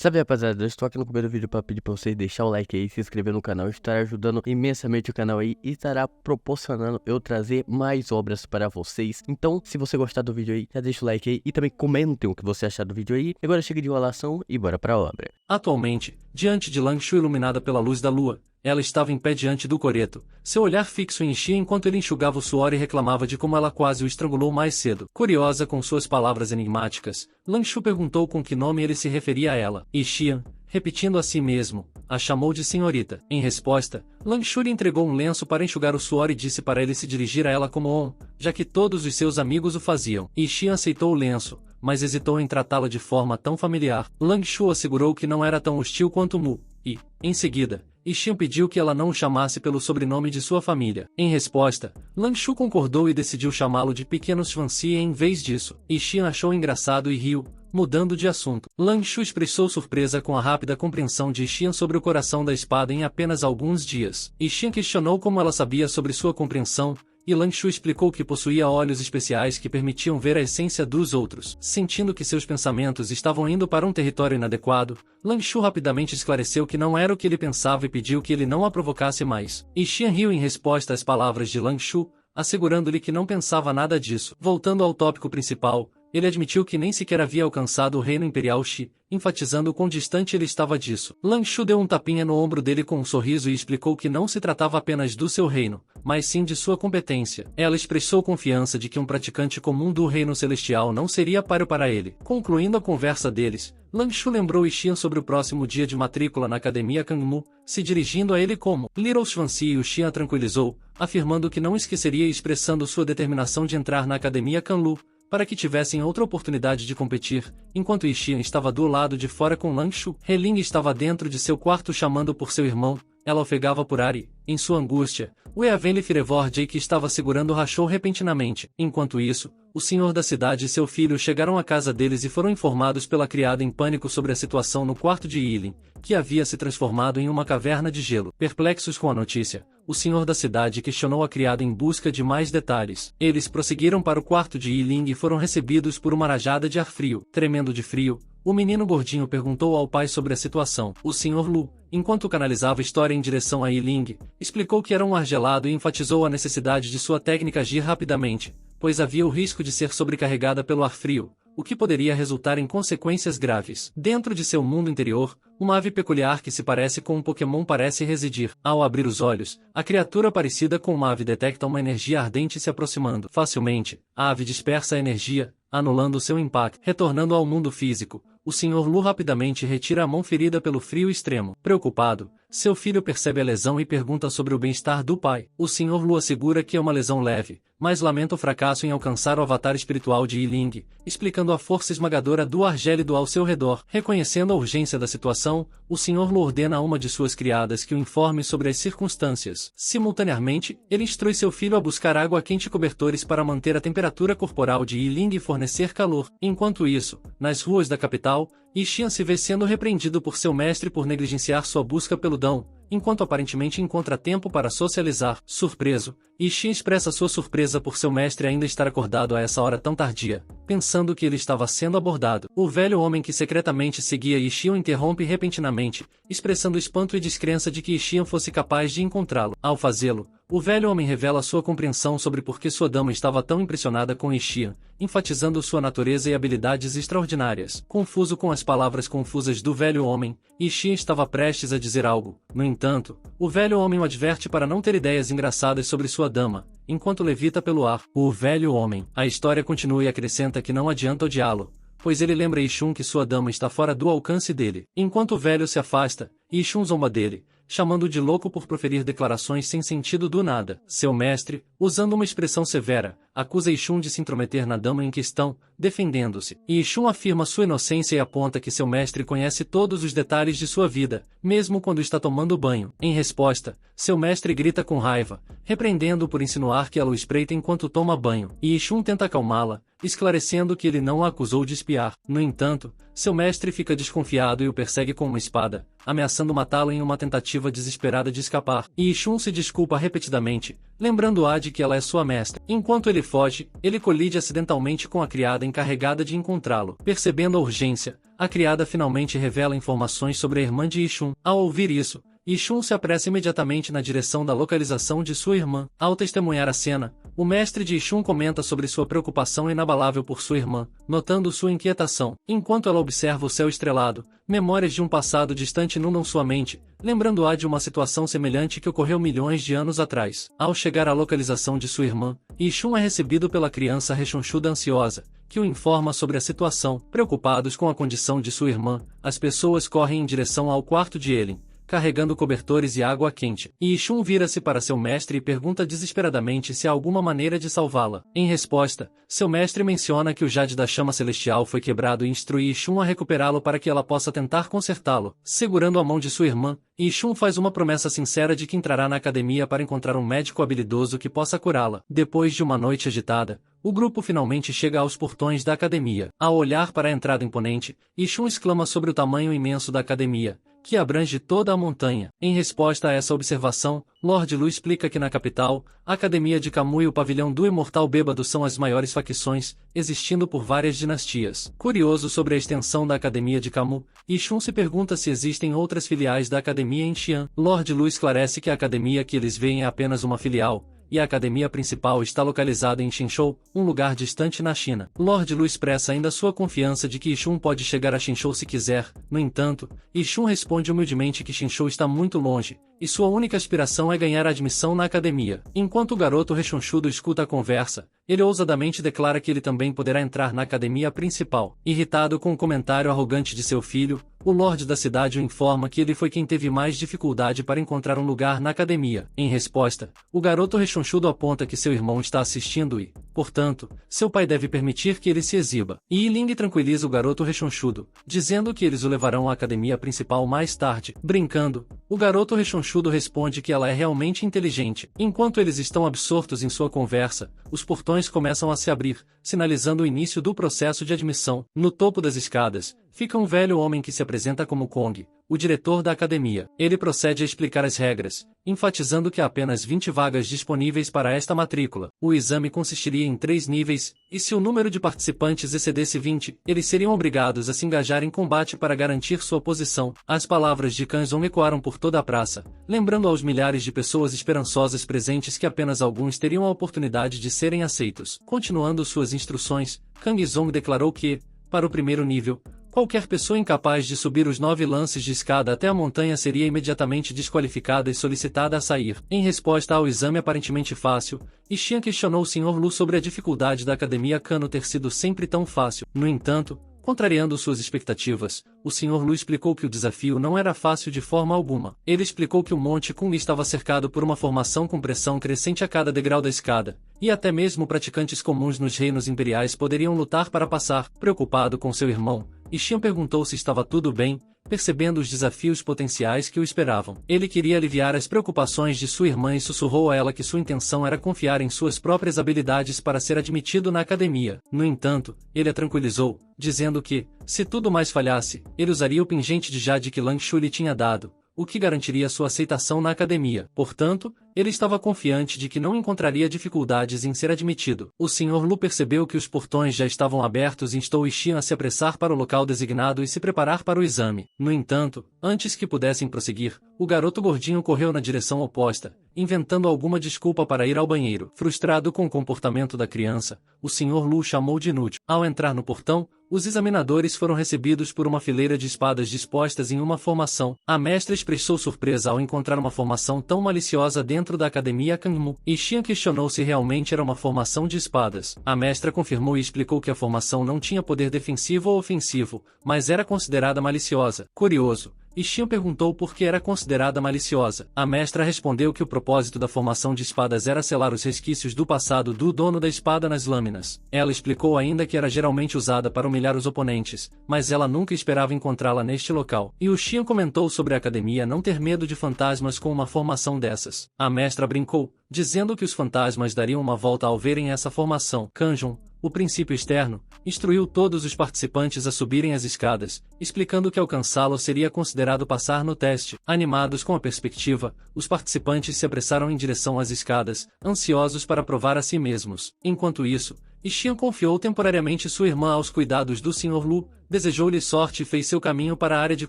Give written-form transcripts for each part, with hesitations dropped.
Sabe, rapaziada, eu estou aqui no primeiro vídeo para pedir para você deixar o like aí, se inscrever no canal, estará ajudando imensamente o canal aí e estará proporcionando eu trazer mais obras para vocês. Então, se você gostar do vídeo aí, já deixa o like aí e também comentem o que você achar do vídeo aí. Agora chega de enrolação e bora pra obra. Atualmente, diante de Lang Shu iluminada pela luz da lua, ela estava em pé diante do coreto. Seu olhar fixo enchia enquanto ele enxugava o suor e reclamava de como ela quase o estrangulou mais cedo. Curiosa com suas palavras enigmáticas, Lang Shu perguntou com que nome ele se referia a ela. E Xian, repetindo a si mesmo, a chamou de senhorita. Em resposta, Lang Shu lhe entregou um lenço para enxugar o suor e disse para ele se dirigir a ela como On, já que todos os seus amigos o faziam. E Xian aceitou o lenço, mas hesitou em tratá-la de forma tão familiar. Lang Shu assegurou que não era tão hostil quanto Mu, e, em seguida, Xian pediu que ela não o chamasse pelo sobrenome de sua família. Em resposta, Lang Shu concordou e decidiu chamá-lo de Pequeno Xuanxi em vez disso. Xian achou engraçado e riu, mudando de assunto. Lang Shu expressou surpresa com a rápida compreensão de Xian sobre o coração da espada em apenas alguns dias. Xian questionou como ela sabia sobre sua compreensão, e Lang Shu explicou que possuía olhos especiais que permitiam ver a essência dos outros. Sentindo que seus pensamentos estavam indo para um território inadequado, Lang Shu rapidamente esclareceu que não era o que ele pensava e pediu que ele não a provocasse mais. Xian riu em resposta às palavras de Lang Shu, assegurando-lhe que não pensava nada disso. Voltando ao tópico principal, ele admitiu que nem sequer havia alcançado o reino imperial Xi, enfatizando o quão distante ele estava disso. Lang Shu deu um tapinha no ombro dele com um sorriso e explicou que não se tratava apenas do seu reino, mas sim de sua competência. Ela expressou confiança de que um praticante comum do reino celestial não seria páreo para ele. Concluindo a conversa deles, Lang Shu lembrou Xian sobre o próximo dia de matrícula na Academia Kangmu, se dirigindo a ele como Little Xuanxi, e o Xian a tranquilizou, afirmando que não esqueceria e expressando sua determinação de entrar na Academia Kanlu, para que tivessem outra oportunidade de competir, enquanto Xian estava do lado de fora com Lang Shu. Heling estava dentro de seu quarto chamando por seu irmão, ela ofegava por ar e, em sua angústia, o Eavenli Firevor Jay que estava segurando rachou repentinamente. Enquanto isso, o senhor da cidade e seu filho chegaram à casa deles e foram informados pela criada em pânico sobre a situação no quarto de Yilin, que havia se transformado em uma caverna de gelo. Perplexos com a notícia, o senhor da cidade questionou a criada em busca de mais detalhes. Eles prosseguiram para o quarto de Yilin e foram recebidos por uma rajada de ar frio. Tremendo de frio, o menino gordinho perguntou ao pai sobre a situação. O Sr. Lu, enquanto canalizava a história em direção a Yiling, explicou que era um ar gelado e enfatizou a necessidade de sua técnica agir rapidamente, pois havia o risco de ser sobrecarregada pelo ar frio, o que poderia resultar em consequências graves. Dentro de seu mundo interior, uma ave peculiar que se parece com um Pokémon parece residir. Ao abrir os olhos, a criatura parecida com uma ave detecta uma energia ardente se aproximando. Facilmente, a ave dispersa a energia, anulando seu impacto. Retornando ao mundo físico, o Sr. Lu rapidamente retira a mão ferida pelo frio extremo. Preocupado, seu filho percebe a lesão e pergunta sobre o bem-estar do pai. O Sr. Lu assegura que é uma lesão leve, mas lamenta o fracasso em alcançar o avatar espiritual de Yiling, explicando a força esmagadora do ar gélido ao seu redor. Reconhecendo a urgência da situação, o Sr. Lu ordena a uma de suas criadas que o informe sobre as circunstâncias. Simultaneamente, ele instrui seu filho a buscar água quente e cobertores para manter a temperatura corporal de Yiling e fornecer calor. Enquanto isso, nas ruas da capital, Xian se vê sendo repreendido por seu mestre por negligenciar sua busca pelo Dão, enquanto aparentemente encontra tempo para socializar. Surpreso, Xian expressa sua surpresa por seu mestre ainda estar acordado a essa hora tão tardia, pensando que ele estava sendo abordado. O velho homem que secretamente seguia Xian interrompe repentinamente, expressando espanto e descrença de que Xian fosse capaz de encontrá-lo. Ao fazê-lo, o velho homem revela sua compreensão sobre por que sua dama estava tão impressionada com Xian, enfatizando sua natureza e habilidades extraordinárias. Confuso com as palavras confusas do velho homem, Xian estava prestes a dizer algo. No entanto, o velho homem o adverte para não ter ideias engraçadas sobre sua dama, enquanto levita pelo ar. O velho homem. A história continua e acrescenta que não adianta odiá-lo, pois ele lembra Ixun que sua dama está fora do alcance dele. Enquanto o velho se afasta, Ixun zomba dele, chamando-o de louco por proferir declarações sem sentido do nada. Seu mestre, usando uma expressão severa, acusa Ixun de se intrometer na dama em questão, defendendo-se. Ixun afirma sua inocência e aponta que seu mestre conhece todos os detalhes de sua vida, mesmo quando está tomando banho. Em resposta, seu mestre grita com raiva, repreendendo-o por insinuar que ela o espreita enquanto toma banho. Ixun tenta acalmá-la, esclarecendo que ele não a acusou de espiar. No entanto, seu mestre fica desconfiado e o persegue com uma espada, ameaçando matá-lo em uma tentativa desesperada de escapar. Ixun se desculpa repetidamente, lembrando-a de que ela é sua mestra. Enquanto ele foge, ele colide acidentalmente com a criada encarregada de encontrá-lo. Percebendo a urgência, a criada finalmente revela informações sobre a irmã de Yixun. Ao ouvir isso, Yixun se apressa imediatamente na direção da localização de sua irmã. Ao testemunhar a cena, o mestre de Yixun comenta sobre sua preocupação inabalável por sua irmã, notando sua inquietação. Enquanto ela observa o céu estrelado, memórias de um passado distante inundam sua mente, lembrando-a de uma situação semelhante que ocorreu milhões de anos atrás. Ao chegar à localização de sua irmã, Yixun é recebido pela criança rechonchuda ansiosa, que o informa sobre a situação. Preocupados com a condição de sua irmã, as pessoas correm em direção ao quarto de Elin, carregando cobertores e água quente. Yixun vira-se para seu mestre e pergunta desesperadamente se há alguma maneira de salvá-la. Em resposta, seu mestre menciona que o jade da chama celestial foi quebrado e instrui Yixun a recuperá-lo para que ela possa tentar consertá-lo. Segurando a mão de sua irmã, Yixun faz uma promessa sincera de que entrará na academia para encontrar um médico habilidoso que possa curá-la. Depois de uma noite agitada, o grupo finalmente chega aos portões da academia. Ao olhar para a entrada imponente, Yixun exclama sobre o tamanho imenso da academia, que abrange toda a montanha. Em resposta a essa observação, Lord Lu explica que na capital, a Academia de Camu e o Pavilhão do Imortal Bêbado são as maiores facções, existindo por várias dinastias. Curioso sobre a extensão da Academia de Camu, Yixun se pergunta se existem outras filiais da Academia em Xi'an. Lord Lu esclarece que a academia que eles veem é apenas uma filial, e a academia principal está localizada em Xinzhou, um lugar distante na China. Lord Lu expressa ainda sua confiança de que Yixun pode chegar a Xinzhou se quiser. No entanto, Yixun responde humildemente que Xinzhou está muito longe, e sua única aspiração é ganhar a admissão na academia. Enquanto o garoto rechonchudo escuta a conversa, ele ousadamente declara que ele também poderá entrar na academia principal. Irritado com o comentário arrogante de seu filho, o Lorde da cidade o informa que ele foi quem teve mais dificuldade para encontrar um lugar na academia. Em resposta, o garoto rechonchudo aponta que seu irmão está assistindo e, portanto, seu pai deve permitir que ele se exiba. Yi Ling tranquiliza o garoto rechonchudo, dizendo que eles o levarão à academia principal mais tarde. Brincando, o garoto rechonchudo responde que ela é realmente inteligente. Enquanto eles estão absortos em sua conversa, os portões começam a se abrir, sinalizando o início do processo de admissão. No topo das escadas, fica um velho homem que se apresenta como Kong, o diretor da academia. Ele procede a explicar as regras, enfatizando que há apenas 20 vagas disponíveis para esta matrícula. O exame consistiria em 3 níveis, e se o número de participantes excedesse 20, eles seriam obrigados a se engajar em combate para garantir sua posição. As palavras de Kanzong ecoaram por toda a praça, lembrando aos milhares de pessoas esperançosas presentes que apenas alguns teriam a oportunidade de serem aceitos. Continuando suas instruções, Kang Zong declarou que, para o primeiro nível, qualquer pessoa incapaz de subir os 9 lances de escada até a montanha seria imediatamente desqualificada e solicitada a sair. Em resposta ao exame aparentemente fácil, Xian questionou o Sr. Lu sobre a dificuldade da Academia Kano ter sido sempre tão fácil. No entanto, contrariando suas expectativas, o Sr. Lu explicou que o desafio não era fácil de forma alguma. Ele explicou que o Monte Kun estava cercado por uma formação com pressão crescente a cada degrau da escada, e até mesmo praticantes comuns nos reinos imperiais poderiam lutar para passar. Preocupado com seu irmão, Xian perguntou se estava tudo bem, percebendo os desafios potenciais que o esperavam. Ele queria aliviar as preocupações de sua irmã e sussurrou a ela que sua intenção era confiar em suas próprias habilidades para ser admitido na academia. No entanto, ele a tranquilizou, dizendo que, se tudo mais falhasse, ele usaria o pingente de jade que Lang Shu lhe tinha dado, o que garantiria sua aceitação na academia. Portanto, ele estava confiante de que não encontraria dificuldades em ser admitido. O Sr. Lu percebeu que os portões já estavam abertos e instou Xian a se apressar para o local designado e se preparar para o exame. No entanto, antes que pudessem prosseguir, o garoto gordinho correu na direção oposta, inventando alguma desculpa para ir ao banheiro. Frustrado com o comportamento da criança, o Sr. Lu chamou de inútil. Ao entrar no portão, os examinadores foram recebidos por uma fileira de espadas dispostas em uma formação. A mestra expressou surpresa ao encontrar uma formação tão maliciosa dentro da academia Kangmu. Xian questionou se realmente era uma formação de espadas. A mestra confirmou e explicou que a formação não tinha poder defensivo ou ofensivo, mas era considerada maliciosa. Curioso, Xian perguntou por que era considerada maliciosa. A mestra respondeu que o propósito da formação de espadas era selar os resquícios do passado do dono da espada nas lâminas. Ela explicou ainda que era geralmente usada para humilhar os oponentes, mas ela nunca esperava encontrá-la neste local. E Xian comentou sobre a academia não ter medo de fantasmas com uma formação dessas. A mestra brincou, dizendo que os fantasmas dariam uma volta ao verem essa formação. Kanjong, o princípio externo, instruiu todos os participantes a subirem as escadas, explicando que alcançá-lo seria considerado passar no teste. Animados com a perspectiva, os participantes se apressaram em direção às escadas, ansiosos para provar a si mesmos. Enquanto isso, Xian confiou temporariamente sua irmã aos cuidados do Sr. Lu, desejou-lhe sorte e fez seu caminho para a área de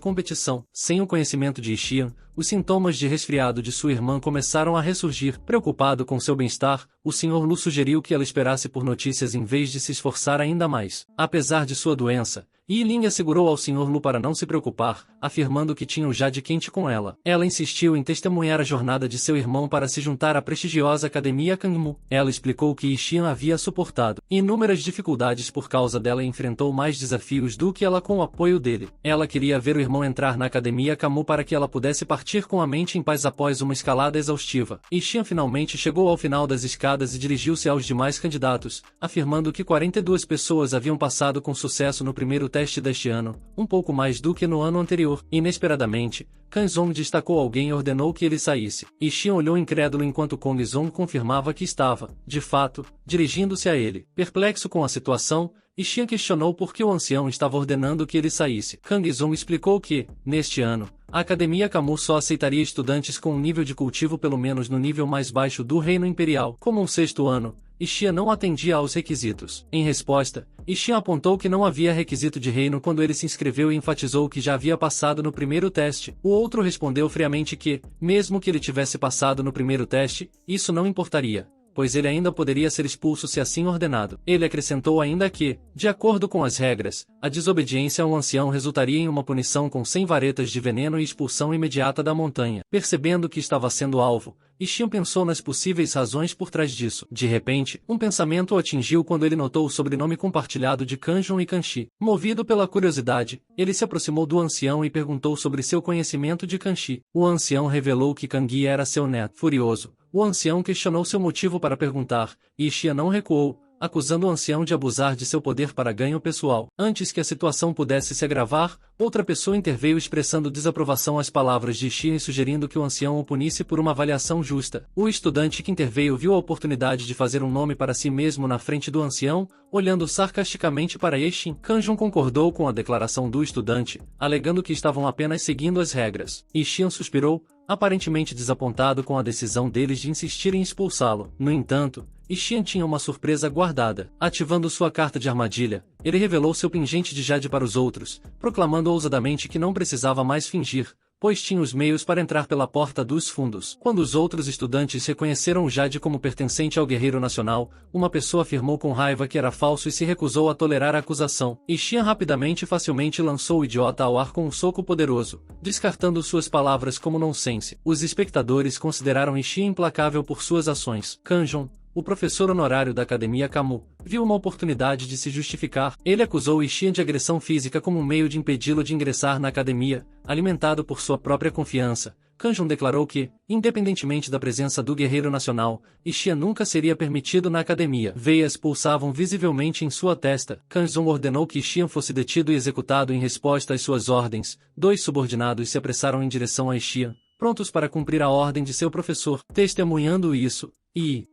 competição. Sem o conhecimento de Xian, os sintomas de resfriado de sua irmã começaram a ressurgir. Preocupado com seu bem-estar, o Sr. Lu sugeriu que ela esperasse por notícias em vez de se esforçar ainda mais. Apesar de sua doença, Yi Ling assegurou ao Sr. Lu para não se preocupar, afirmando que tinha o jade quente com ela. Ela insistiu em testemunhar a jornada de seu irmão para se juntar à prestigiosa Academia Kangmu. Ela explicou que Xian havia suportado inúmeras dificuldades por causa dela e enfrentou mais desafios do que ela com o apoio dele. Ela queria ver o irmão entrar na Academia Kangmu para que ela pudesse partir com a mente em paz após uma escalada exaustiva. Xian finalmente chegou ao final das escadas e dirigiu-se aos demais candidatos, afirmando que 42 pessoas haviam passado com sucesso no primeiro teste deste ano, um pouco mais do que no ano anterior. Inesperadamente, Kang Zong destacou alguém e ordenou que ele saísse. Xian olhou incrédulo enquanto Kang Zong confirmava que estava, de fato, dirigindo-se a ele. Perplexo com a situação, Xian questionou por que o ancião estava ordenando que ele saísse. Kang Zong explicou que, neste ano, a Academia Kangmu só aceitaria estudantes com um nível de cultivo pelo menos no nível mais baixo do Reino Imperial. Como um sexto ano, Xian não atendia aos requisitos. Em resposta, Xian apontou que não havia requisito de reino quando ele se inscreveu e enfatizou que já havia passado no primeiro teste. O outro respondeu friamente que, mesmo que ele tivesse passado no primeiro teste, isso não importaria, pois ele ainda poderia ser expulso se assim ordenado. Ele acrescentou ainda que, de acordo com as regras, a desobediência ao ancião resultaria em uma punição com 100 varetas de veneno e expulsão imediata da montanha. Percebendo que estava sendo alvo, Xian pensou nas possíveis razões por trás disso. De repente, um pensamento o atingiu quando ele notou o sobrenome compartilhado de Kanjong e Kanshi. Movido pela curiosidade, ele se aproximou do ancião e perguntou sobre seu conhecimento de Kanshi. O ancião revelou que Kang era seu neto. Furioso, o ancião questionou seu motivo para perguntar, e Xian não recuou, acusando o ancião de abusar de seu poder para ganho pessoal. Antes que a situação pudesse se agravar, outra pessoa interveio expressando desaprovação às palavras de Xian e sugerindo que o ancião o punisse por uma avaliação justa. O estudante que interveio viu a oportunidade de fazer um nome para si mesmo na frente do ancião, olhando sarcasticamente para Xian. Kanjong concordou com a declaração do estudante, alegando que estavam apenas seguindo as regras. Xian suspirou, aparentemente desapontado com a decisão deles de insistir em expulsá-lo. No entanto, Xian tinha uma surpresa guardada. Ativando sua carta de armadilha, ele revelou seu pingente de jade para os outros, proclamando ousadamente que não precisava mais fingir, pois tinha os meios para entrar pela porta dos fundos. Quando os outros estudantes reconheceram o jade como pertencente ao guerreiro nacional, uma pessoa afirmou com raiva que era falso e se recusou a tolerar a acusação. Xian rapidamente e facilmente lançou o idiota ao ar com um soco poderoso, descartando suas palavras como nonsense. Os espectadores consideraram Xian implacável por suas ações. Kanjong, o professor honorário da Academia Kangmu, viu uma oportunidade de se justificar. Ele acusou Xian de agressão física como um meio de impedi-lo de ingressar na academia, alimentado por sua própria confiança. Kanjong declarou que, independentemente da presença do guerreiro nacional, Xian nunca seria permitido na academia. Veias pulsavam visivelmente em sua testa. Kanjong ordenou que Xian fosse detido e executado em resposta às suas ordens. Dois subordinados se apressaram em direção a Xian, prontos para cumprir a ordem de seu professor. Testemunhando isso,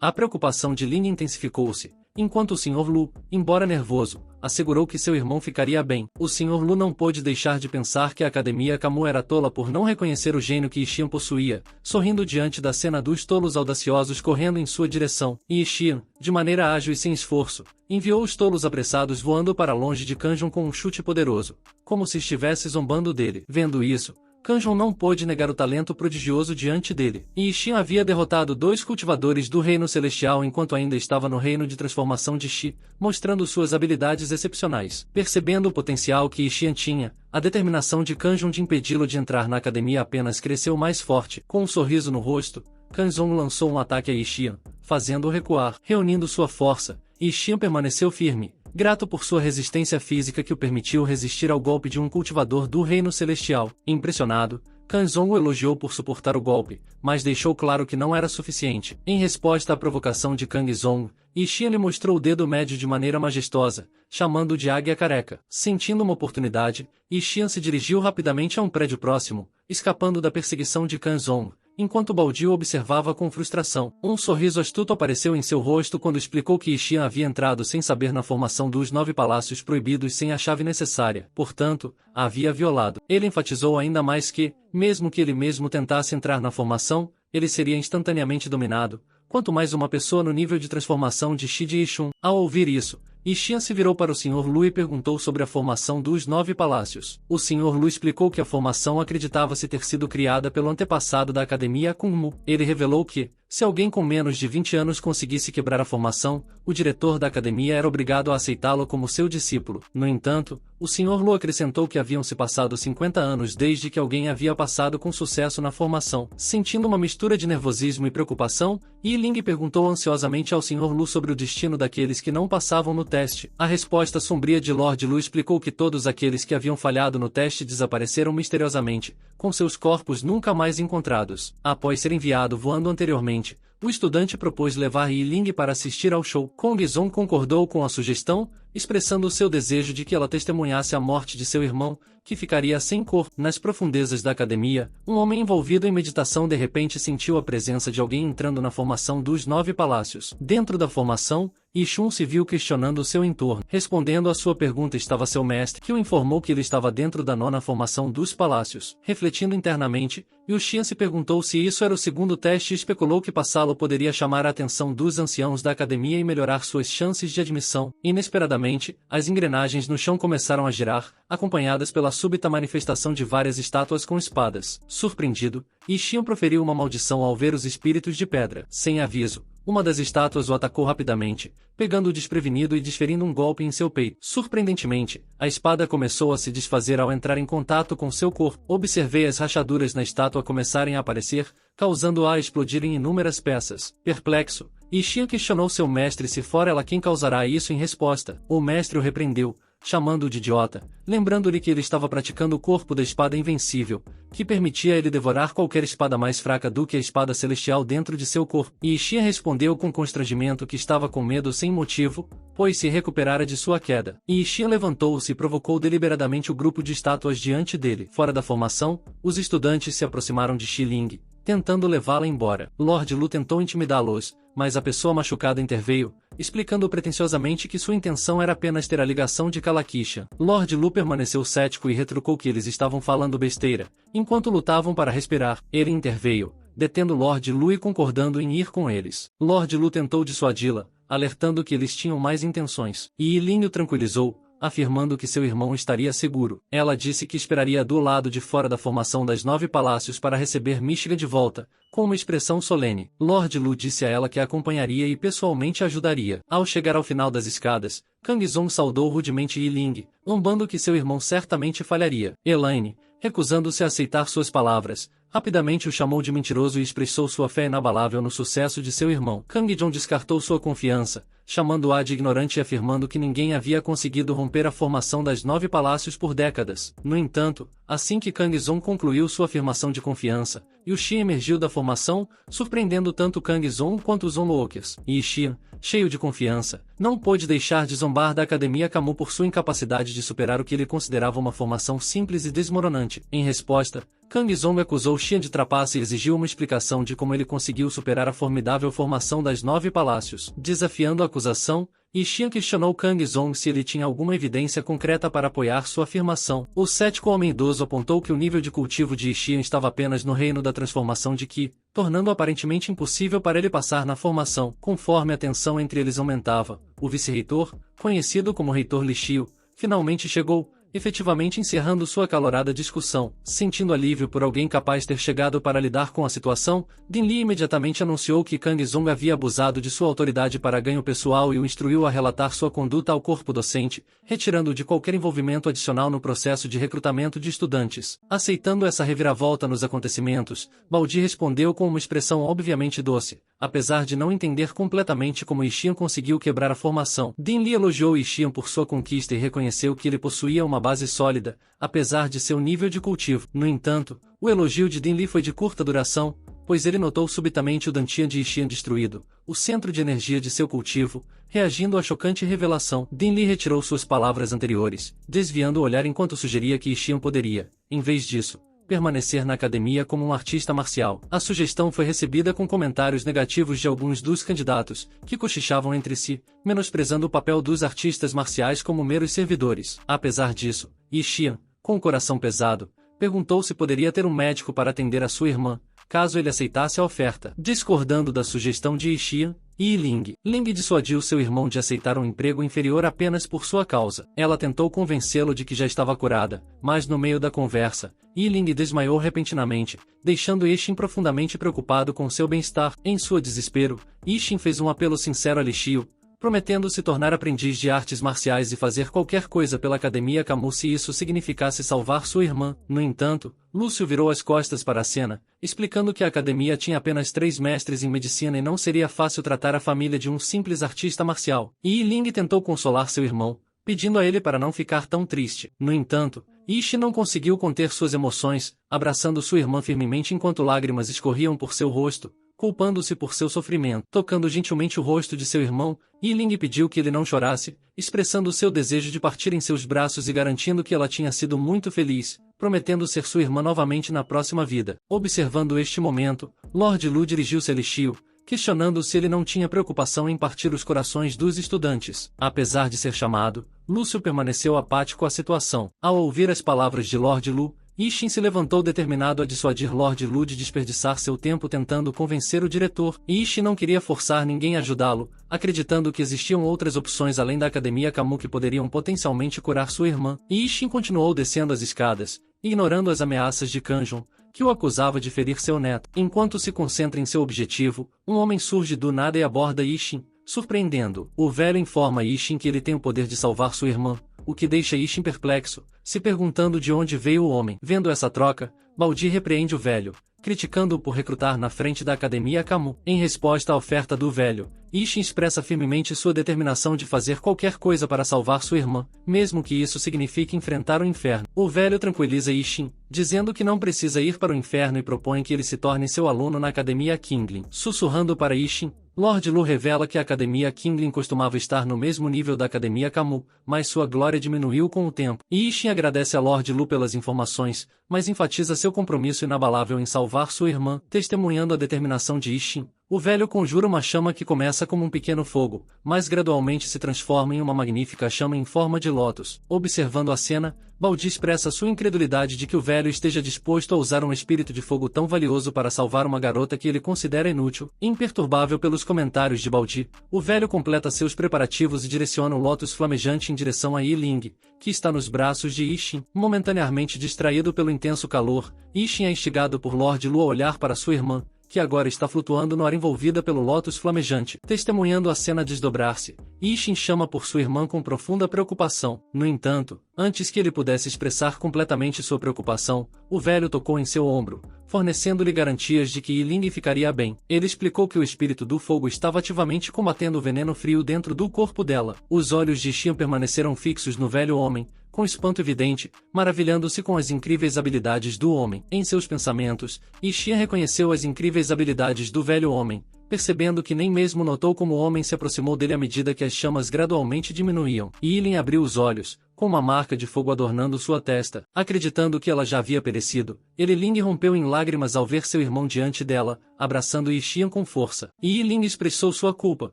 a preocupação de Lin intensificou-se, enquanto o Sr. Lu, embora nervoso, assegurou que seu irmão ficaria bem. O Sr. Lu não pôde deixar de pensar que a Academia Kangmu era tola por não reconhecer o gênio que Xian possuía, sorrindo diante da cena dos tolos audaciosos correndo em sua direção. E Xian, de maneira ágil e sem esforço, enviou os tolos apressados voando para longe de Kanjong com um chute poderoso, como se estivesse zombando dele. Vendo isso, Kanjong não pôde negar o talento prodigioso diante dele. Xian havia derrotado 2 cultivadores do Reino Celestial enquanto ainda estava no Reino de Transformação de Xi, mostrando suas habilidades excepcionais. Percebendo o potencial que Xian tinha, a determinação de Kanjong de impedi-lo de entrar na academia apenas cresceu mais forte. Com um sorriso no rosto, Kanjong lançou um ataque a Xian, fazendo-o recuar. Reunindo sua força, Xian permaneceu firme, grato por sua resistência física que o permitiu resistir ao golpe de um cultivador do Reino Celestial. Impressionado, Kanjong o elogiou por suportar o golpe, mas deixou claro que não era suficiente. Em resposta à provocação de Kang Zong, Xian lhe mostrou o dedo médio de maneira majestosa, chamando-o de águia careca. Sentindo uma oportunidade, Xian se dirigiu rapidamente a um prédio próximo, escapando da perseguição de Kanjong, enquanto Baldio observava com frustração. Um sorriso astuto apareceu em seu rosto quando explicou que Xian havia entrado sem saber na formação dos 9 palácios proibidos sem a chave necessária, portanto, a havia violado. Ele enfatizou ainda mais que, mesmo que ele mesmo tentasse entrar na formação, ele seria instantaneamente dominado, quanto mais uma pessoa no nível de transformação de Shi de Yixun. Ao ouvir isso, Xian se virou para o Sr. Lu e perguntou sobre a formação dos 9 palácios. O Sr. Lu explicou que a formação acreditava-se ter sido criada pelo antepassado da Academia Kunmu. Ele revelou que, se alguém com menos de 20 anos conseguisse quebrar a formação, o diretor da academia era obrigado a aceitá-lo como seu discípulo. No entanto, o Sr. Lu acrescentou que haviam se passado 50 anos desde que alguém havia passado com sucesso na formação. Sentindo uma mistura de nervosismo e preocupação, Yi Ling perguntou ansiosamente ao Sr. Lu sobre o destino daqueles que não passavam no teste. A resposta sombria de Lord Lu explicou que todos aqueles que haviam falhado no teste desapareceram misteriosamente, com seus corpos nunca mais encontrados. Após ser enviado voando anteriormente, o estudante propôs levar Yi Ling para assistir ao show. Kong Zong concordou com a sugestão, expressando o seu desejo de que ela testemunhasse a morte de seu irmão, que ficaria sem corpo. Nas profundezas da academia, um homem envolvido em meditação de repente sentiu a presença de alguém entrando na formação dos 9 palácios. Dentro da formação, Yi Shun se viu questionando o seu entorno. Respondendo à sua pergunta estava seu mestre, que o informou que ele estava dentro da 9ª formação dos palácios. Refletindo internamente, Yu Xian se perguntou se isso era o segundo teste e especulou que passá-lo poderia chamar a atenção dos anciãos da academia e melhorar suas chances de admissão. Inesperadamente, as engrenagens no chão começaram a girar, acompanhadas pela súbita manifestação de várias estátuas com espadas. Surpreendido, Yi Xian proferiu uma maldição ao ver os espíritos de pedra. Sem aviso, uma das estátuas o atacou rapidamente, pegando-o desprevenido e desferindo um golpe em seu peito. Surpreendentemente, a espada começou a se desfazer ao entrar em contato com seu corpo. Observei as rachaduras na estátua começarem a aparecer, causando-a a explodir em inúmeras peças. Perplexo, Yi Xian questionou seu mestre se fora ela quem causará isso. Em resposta, o mestre o repreendeu, chamando-o de idiota, lembrando-lhe que ele estava praticando o corpo da espada invencível, que permitia a ele devorar qualquer espada mais fraca do que a espada celestial dentro de seu corpo. Yi Xian respondeu com constrangimento que estava com medo sem motivo, pois se recuperara de sua queda. Yi Xian levantou-se e provocou deliberadamente o grupo de estátuas diante dele. Fora da formação, os estudantes se aproximaram de Xi Ling, tentando levá-la embora. Lord Lu tentou intimidá-los, mas a pessoa machucada interveio, explicando pretensiosamente que sua intenção era apenas ter a ligação de Kalakisha. Lord Lu permaneceu cético e retrucou que eles estavam falando besteira, enquanto lutavam para respirar. Ele interveio, detendo Lord Lu e concordando em ir com eles. Lord Lu tentou dissuadi-la, alertando que eles tinham mais intenções. E Yi Ling o tranquilizou, afirmando que seu irmão estaria seguro. Ela disse que esperaria do lado de fora da formação das 9 palácios para receber Michigan de volta, com uma expressão solene. Lord Lu disse a ela que a acompanharia e pessoalmente a ajudaria. Ao chegar ao final das escadas, Kang Zong saudou rudemente Yi Ling, lombando que seu irmão certamente falharia. Elaine, recusando-se a aceitar suas palavras, rapidamente o chamou de mentiroso e expressou sua fé inabalável no sucesso de seu irmão. Kang Zong descartou sua confiança, chamando-a de ignorante e afirmando que ninguém havia conseguido romper a formação das 9 palácios por décadas. No entanto, assim que Kang Zong concluiu sua afirmação de confiança, Yu Xian emergiu da formação, surpreendendo tanto Kang Zong quanto os Zonlookers. Yi Xian, cheio de confiança, não pôde deixar de zombar da Academia Kamu por sua incapacidade de superar o que ele considerava uma formação simples e desmoronante. Em resposta, Kang Zong acusou Xian de trapaça e exigiu uma explicação de como ele conseguiu superar a formidável formação das 9 palácios. Desafiando a acusação, Yi Xian questionou Kang Zong se ele tinha alguma evidência concreta para apoiar sua afirmação. O cético homem idoso apontou que o nível de cultivo de Yi Xian estava apenas no reino da transformação de Qi, tornando aparentemente impossível para ele passar na formação. Conforme a tensão entre eles aumentava, o vice-reitor, conhecido como Reitor Li Xiu, finalmente chegou, efetivamente encerrando sua acalorada discussão. Sentindo alívio por alguém capaz ter chegado para lidar com a situação, Din Li imediatamente anunciou que Kang Zong havia abusado de sua autoridade para ganho pessoal e o instruiu a relatar sua conduta ao corpo docente, retirando-o de qualquer envolvimento adicional no processo de recrutamento de estudantes. Aceitando essa reviravolta nos acontecimentos, Baldi respondeu com uma expressão obviamente doce, apesar de não entender completamente como Yi Xian conseguiu quebrar a formação. Din Li elogiou Yi Xian por sua conquista e reconheceu que ele possuía uma base sólida, apesar de seu nível de cultivo. No entanto, o elogio de Din Li foi de curta duração, pois ele notou subitamente o Dantian de Yi Xian destruído, o centro de energia de seu cultivo, reagindo à chocante revelação. Din Li retirou suas palavras anteriores, desviando o olhar enquanto sugeria que Yi Xian poderia, em vez disso, permanecer na academia como um artista marcial. A sugestão foi recebida com comentários negativos de alguns dos candidatos, que cochichavam entre si, menosprezando o papel dos artistas marciais como meros servidores. Apesar disso, Yi Xian, com o coração pesado, perguntou se poderia ter um médico para atender a sua irmã, caso ele aceitasse a oferta. Discordando da sugestão de Yi Xian, Yi Ling. Ling dissuadiu seu irmão de aceitar um emprego inferior apenas por sua causa. Ela tentou convencê-lo de que já estava curada, mas no meio da conversa, Yi Ling desmaiou repentinamente, deixando Yixin profundamente preocupado com seu bem-estar. Em seu desespero, Yixin fez um apelo sincero a Li Xiu, prometendo se tornar aprendiz de artes marciais e fazer qualquer coisa pela Academia Camu se isso significasse salvar sua irmã. No entanto, Lúcio virou as costas para a cena, explicando que a academia tinha apenas 3 mestres em medicina e não seria fácil tratar a família de um simples artista marcial. Yi Ling tentou consolar seu irmão, pedindo a ele para não ficar tão triste. No entanto, Yixin não conseguiu conter suas emoções, abraçando sua irmã firmemente enquanto lágrimas escorriam por seu rosto, culpando-se por seu sofrimento. Tocando gentilmente o rosto de seu irmão, Yi Ling pediu que ele não chorasse, expressando seu desejo de partir em seus braços e garantindo que ela tinha sido muito feliz, prometendo ser sua irmã novamente na próxima vida. Observando este momento, Lord Lu dirigiu-se a Li Xiu, questionando se ele não tinha preocupação em partir os corações dos estudantes. Apesar de ser chamado, Lúcio permaneceu apático à situação. Ao ouvir as palavras de Lord Lu, Yixin se levantou determinado a dissuadir Lord Lu de desperdiçar seu tempo tentando convencer o diretor. Yixin não queria forçar ninguém a ajudá-lo, acreditando que existiam outras opções além da Academia Camu que poderiam potencialmente curar sua irmã. Yixin continuou descendo as escadas, ignorando as ameaças de Kanjon, que o acusava de ferir seu neto. Enquanto se concentra em seu objetivo, um homem surge do nada e aborda Yixin, surpreendendo. O velho informa Yixin que ele tem o poder de salvar sua irmã, o que deixa Yixin perplexo, se perguntando de onde veio o homem. Vendo essa troca, Baldi repreende o velho, criticando-o por recrutar na frente da Academia Camu. Em resposta à oferta do velho, Yixin expressa firmemente sua determinação de fazer qualquer coisa para salvar sua irmã, mesmo que isso signifique enfrentar o inferno. O velho tranquiliza Yixin, dizendo que não precisa ir para o inferno e propõe que ele se torne seu aluno na Academia Qingling. Sussurrando para Yixin, Lord Lu revela que a Academia Qingling costumava estar no mesmo nível da Academia Camu, mas sua glória diminuiu com o tempo. Yixin agradece a Lord Lu pelas informações, mas enfatiza seu compromisso inabalável em salvar sua irmã. Testemunhando a determinação de Yixin, o velho conjura uma chama que começa como um pequeno fogo, mas gradualmente se transforma em uma magnífica chama em forma de lótus. Observando a cena, Baldi expressa sua incredulidade de que o velho esteja disposto a usar um espírito de fogo tão valioso para salvar uma garota que ele considera inútil. Imperturbável pelos comentários de Baldi, o velho completa seus preparativos e direciona o lótus flamejante em direção a Yi Ling, que está nos braços de Yixin. Momentaneamente distraído pelo intenso calor, Yixin é instigado por Lord Lu a olhar para sua irmã, que agora está flutuando no ar envolvida pelo lótus flamejante. Testemunhando a cena desdobrar-se, Yixin chama por sua irmã com profunda preocupação. No entanto, antes que ele pudesse expressar completamente sua preocupação, o velho tocou em seu ombro, fornecendo-lhe garantias de que Yi Ling ficaria bem. Ele explicou que o espírito do fogo estava ativamente combatendo o veneno frio dentro do corpo dela. Os olhos de Yixin permaneceram fixos no velho homem, com espanto evidente, maravilhando-se com as incríveis habilidades do homem. Em seus pensamentos, Yixin reconheceu as incríveis habilidades do velho homem, percebendo que nem mesmo notou como o homem se aproximou dele à medida que as chamas gradualmente diminuíam. Yilin abriu os olhos, com uma marca de fogo adornando sua testa. Acreditando que ela já havia perecido, Ling rompeu em lágrimas ao ver seu irmão diante dela, abraçando Yixin com força. Yilin expressou sua culpa,